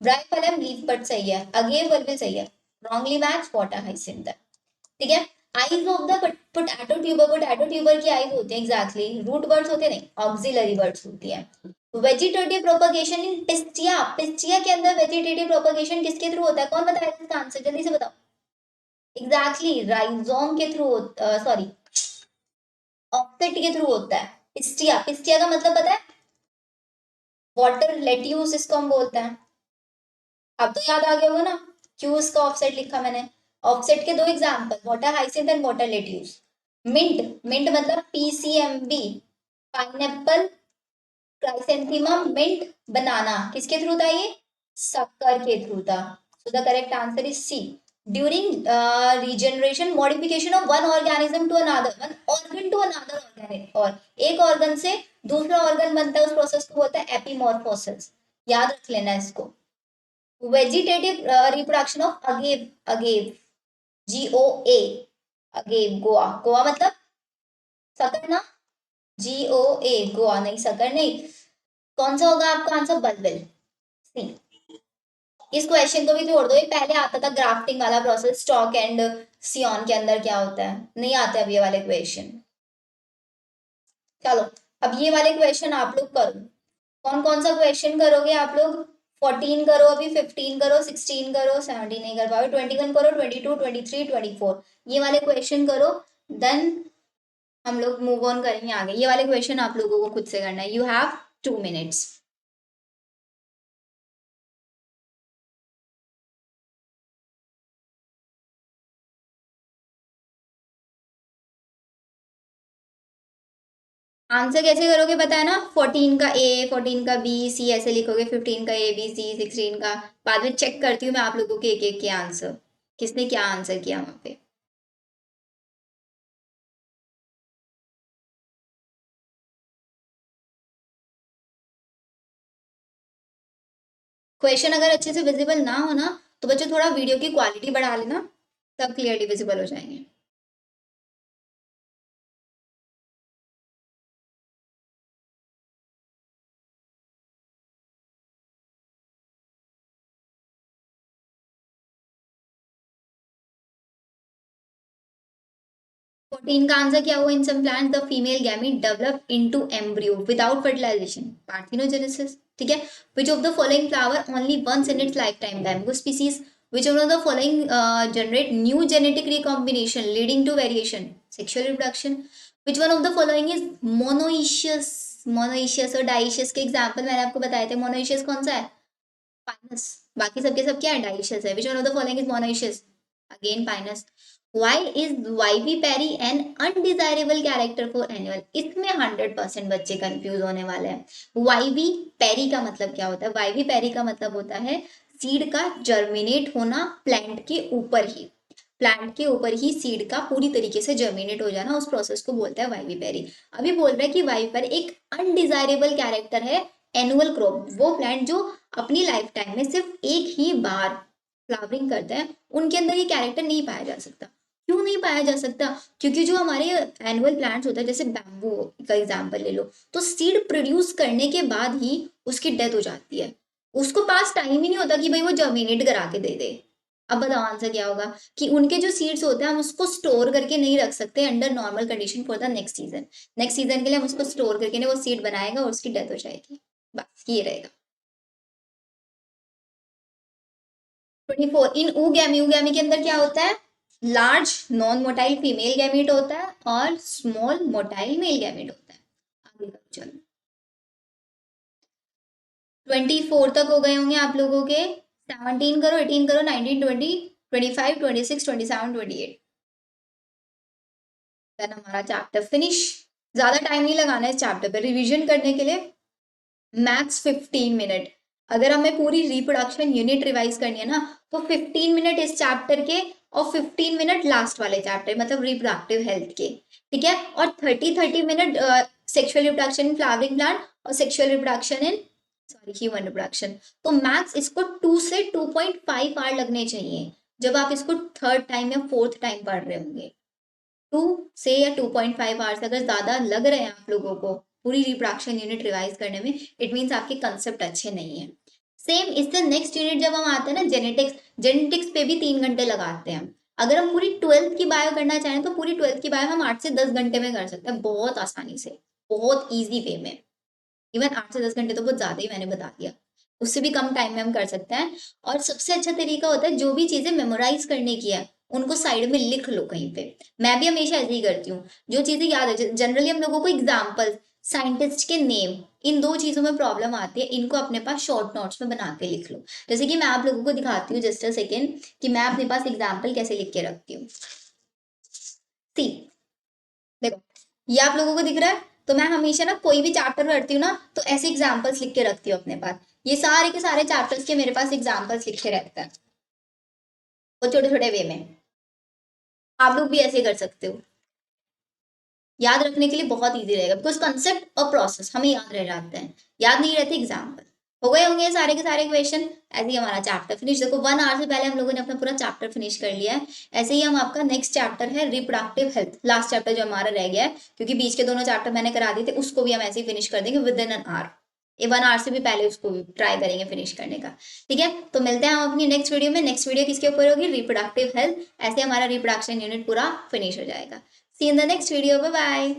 ब्राइफलम लीफ बट सही है। अगेव भी सही है। रॉन्गली मैच वाटर हाइसिंथ है। ठीक है। Eyes of the potato tuber, potato tuber की आईज होती है एग्जैक्टली, रूट बर्ड्स होते नहीं, ऑक्सिलरी बर्ड्स होती है। वेजिटेटिव प्रोपगेशन इन पिस्टिया, पिस्टिया के अंदर वेजिटेटिव प्रोपगेशन किसके थ्रू होता है? कौन बताएगा इसका आंसर? जल्दी से बताओ। एग्जैक्टली, राइजोम के थ्रू, सॉरी, ऑक्सिट के थ्रू होता है। पिस्टिया, पिस्टिया का मतलब पता है? वाटर लेट्यूस इसको हम बोलते हैं। अब तो याद आ गया होगा ना क्यों इसका ऑफसेट लिखा मैंने। ऑफसेट के दो example, water hyacinth and water lettuce. Mint, mint मतलब PCMB, pineapple, chrysanthemum, mint, banana, किसके थ्रू था ये? शक्कर के थ्रू था। So the correct answer is C. During regeneration, modification of one organism to another, one organ to another organism, और एक organ से दूसरा ऑर्गन बनता है, उस प्रोसेस को बोलते हैं एपीमॉर्फोसिस। याद रख लेना इसको। Vegetative reproduction of agave, agave, GOA, agave, Goa, Goa मतलब सकर ना, GOA, गोवा नहीं, सकर नहीं। कौन सा होगा आपका आंसर? बल्बिल, सी। इस क्वेश्चन को भी छोड़ दो, ये पहले आता था ग्राफ्टिंग वाला प्रोसेस, स्टॉक एंड सियॉन के अंदर क्या होता है, नहीं आते अब ये वाले क्वेश्चन। चलो, अब ये वाले क्वेश्चन आप लोग करो। कौन कौन सा क्वेश्चन करोगे आप लोग? 14 करो, अभी 15 करो, 16 करो, 17 नहीं कर पाओगे, 21 करो, 22, 23, 24, ये वाले क्वेश्चन करो। देन हम लोग मूव ऑन करेंगे आगे। ये वाले क्वेश्चन आप लोगों को खुद से करना है। You have 2 minutes। आंसर कैसे करोगे पता है ना? 14 का A, 14 का B, C ऐसे लिखोगे, 15 का ABC, 16 का। बाद में चेक करती हूँ मैं आप लोगों के एक एक के आंसर, किसने क्या आंसर किया वहां पे। क्वेश्चन अगर अच्छे से विजिबल ना हो ना, तो बच्चों थोड़ा वीडियो की क्वालिटी बढ़ा लेना, तब क्लियरली विजिबल हो जाएंगे। 14 का आंसर क्या हुआ? In some plants the female gamete develop into embryo without fertilization, parthenogenesis. ठीक है। Which of the following flower only once in its life time? Bamboo species. Which of the following generate new genetic recombination leading to variation? Sexual reproduction. Which one of the following is monoecious? Monoecious और dioecious के example मैंने आपको बताए थे। Monoecious कौन सा है? Pinus. बाकी सबके सब क्या है? डाइशियस है। Which one of the following is monoecious? Again Pinus. Why is viviparity an undesirable character for animal? इसमें 100% बच्चे कंफ्यूज होने वाले हैं। वाईवी पेरी का मतलब क्या होता है? वाईवी पेरी का मतलब होता है सीड का जर्मिनेट होना प्लांट के ऊपर ही। प्लांट के ऊपर ही सीड का पूरी तरीके से जर्मिनेट हो जाना, उस प्रोसेस को बोलता है वाईवी पेरी। अभी बोल रहा है कि वाईवी पेरी एक अनडिजायरेबल कैरेक्टर है एनुअल क्रॉप, वो प्लांट जो अपनी लाइफ टाइम में सिर्फ एक ही बार फ्लावरिंग करते हैं, उनके अंदर ये कैरेक्टर नहीं पाया जा सकता। क्यों नहीं पाया जा सकता? क्योंकि जो हमारे एनुअल प्लांट्स होता है, जैसे बैम्बू का एग्जांपल ले लो, तो सीड प्रोड्यूस करने के बाद ही उसकी डेथ हो जाती है। उसको पास टाइम ही नहीं होता कि भाई वो जर्मिनेट करा के दे दे। अब बताओ आंसर क्या होगा? कि उनके जो सीड्स होते हैं हम उसको स्टोर करके नहीं रख सकते under normal condition for the next season. Next season के लिए हम उसको स्टोर करके नहीं, वो सीड बनाएगा और उसकी डेथ हो जाएगी। बस ये रहेगा। 24 इन ऊगैमी। ऊगैमी के अंदर क्या होता है? Large non motile female gamete होता है और स्मॉल मोटाइल मेल गैमीट होता है। आगे करो चलो। 24 तक हो गए होंगे आप लोगों के। 17 करो, 18 करो, 19, 20, 25, 26, 27, 28। देन हमारा चैप्टर फिनिश। ज्यादा टाइम नहीं लगाना है इस चैप्टर पे रिवीजन करने के लिए। Max 15 minute. अगर हमें पूरी रिप्रोडक्शन यूनिट रिवाइज करनी है ना, तो 15 मिनट इस चैप्टर के और 15 मिनट लास्ट वाले चैप्टर मतलब रिप्रोडक्टिव हेल्थ के। ठीक है। और 30-30 minute sexual reproduction in flowering plant और sexual reproduction in human reproduction. तो मैक्स इसको 2 से 2.5 आवर लगने चाहिए जब आप इसको थर्ड टाइम या फोर्थ टाइम पढ़ रहे होंगे। 2 से या 2.5 आवर्स अगर ज्यादा लग रहे हैं आप लोगों को पूरी रिप्रोडक्शन यूनिट रिवाइज करने में, इट मीन्स आपके कंसेप्ट अच्छे नहीं है। सेम इससे नेक्स्ट यूनिट जब हम आते हैं ना जेनेटिक्स, जेनेटिक्स पे भी 3 घंटे लगाते हैं। अगर हम पूरी 12th की बायो करना चाहें तो पूरी 12th की बायो हम 8 से 10 घंटे में कर सकते हैं, बहुत आसानी से, बहुत ईजी वे में। इवन 8 से 10 घंटे तो बहुत ज्यादा ही मैंने बता दिया, उससे भी कम टाइम में हम कर सकते हैं। और सबसे अच्छा तरीका होता है जो भी चीजें मेमोराइज करने की है उनको साइड में लिख लो कहीं पे। मैं भी हमेशा ऐसे ही करती हूँ, जो चीजें याद है। जनरली हम लोगों को एग्जाम्पल, साइंटिस्ट के नेम, इन दो चीजों में प्रॉब्लम आती है, इनको अपने पास शॉर्ट नोट्स में बना के लिख लो। जैसे कि मैं आप लोगों को दिखाती हूँ जस्ट अ सेकेंड कि मैं अपने पास एग्जाम्पल कैसे लिख के रखती हूँ। सी, देखो ये आप लोगों को दिख रहा है। तो मैं हमेशा ना कोई भी चैप्टर पढ़ती हूँ ना तो ऐसे एग्जाम्पल्स लिख के रखती हूँ अपने पास। ये सारे के सारे चैप्टर्स के मेरे पास एग्जाम्पल्स लिखे रहते हैं, वो छोटे छोटे वे में। आप लोग भी ऐसे कर सकते हो, याद रखने के लिए बहुत इजी रहेगा, बिकॉज कंसेप्ट और प्रोसेस हमें याद रह जाते हैं, याद नहीं रहते एग्जाम्पल। हो गए होंगे सारे के सारे क्वेश्चन। ऐसे ही हमारा चैप्टर फिनिश। देखो 1 आवर से पहले हम लोगों ने अपना पूरा चैप्टर फिनिश कर लिया है। ऐसे ही हम आपका नेक्स्ट चैप्टर है रिप्रोडक्टिव हेल्थ, लास्ट चैप्टर जो हमारा रह गया है, क्योंकि बीच के दोनों चैप्टर मैंने करा दिए थे, उसको भी हम ऐसे ही फिनिश कर देंगे विद इन एन आवर। ये 1 आवर से भी पहले उसको भी ट्राई करेंगे फिनिश करने का। ठीक है, तो मिलते हैं हम अपनी नेक्स्ट वीडियो में। नेक्स्ट वीडियो किसके ऊपर होगी? Reproductive health. ऐसे हमारा रिप्रोडक्शन यूनिट पूरा फिनिश हो जाएगा। See in the next video, bye bye.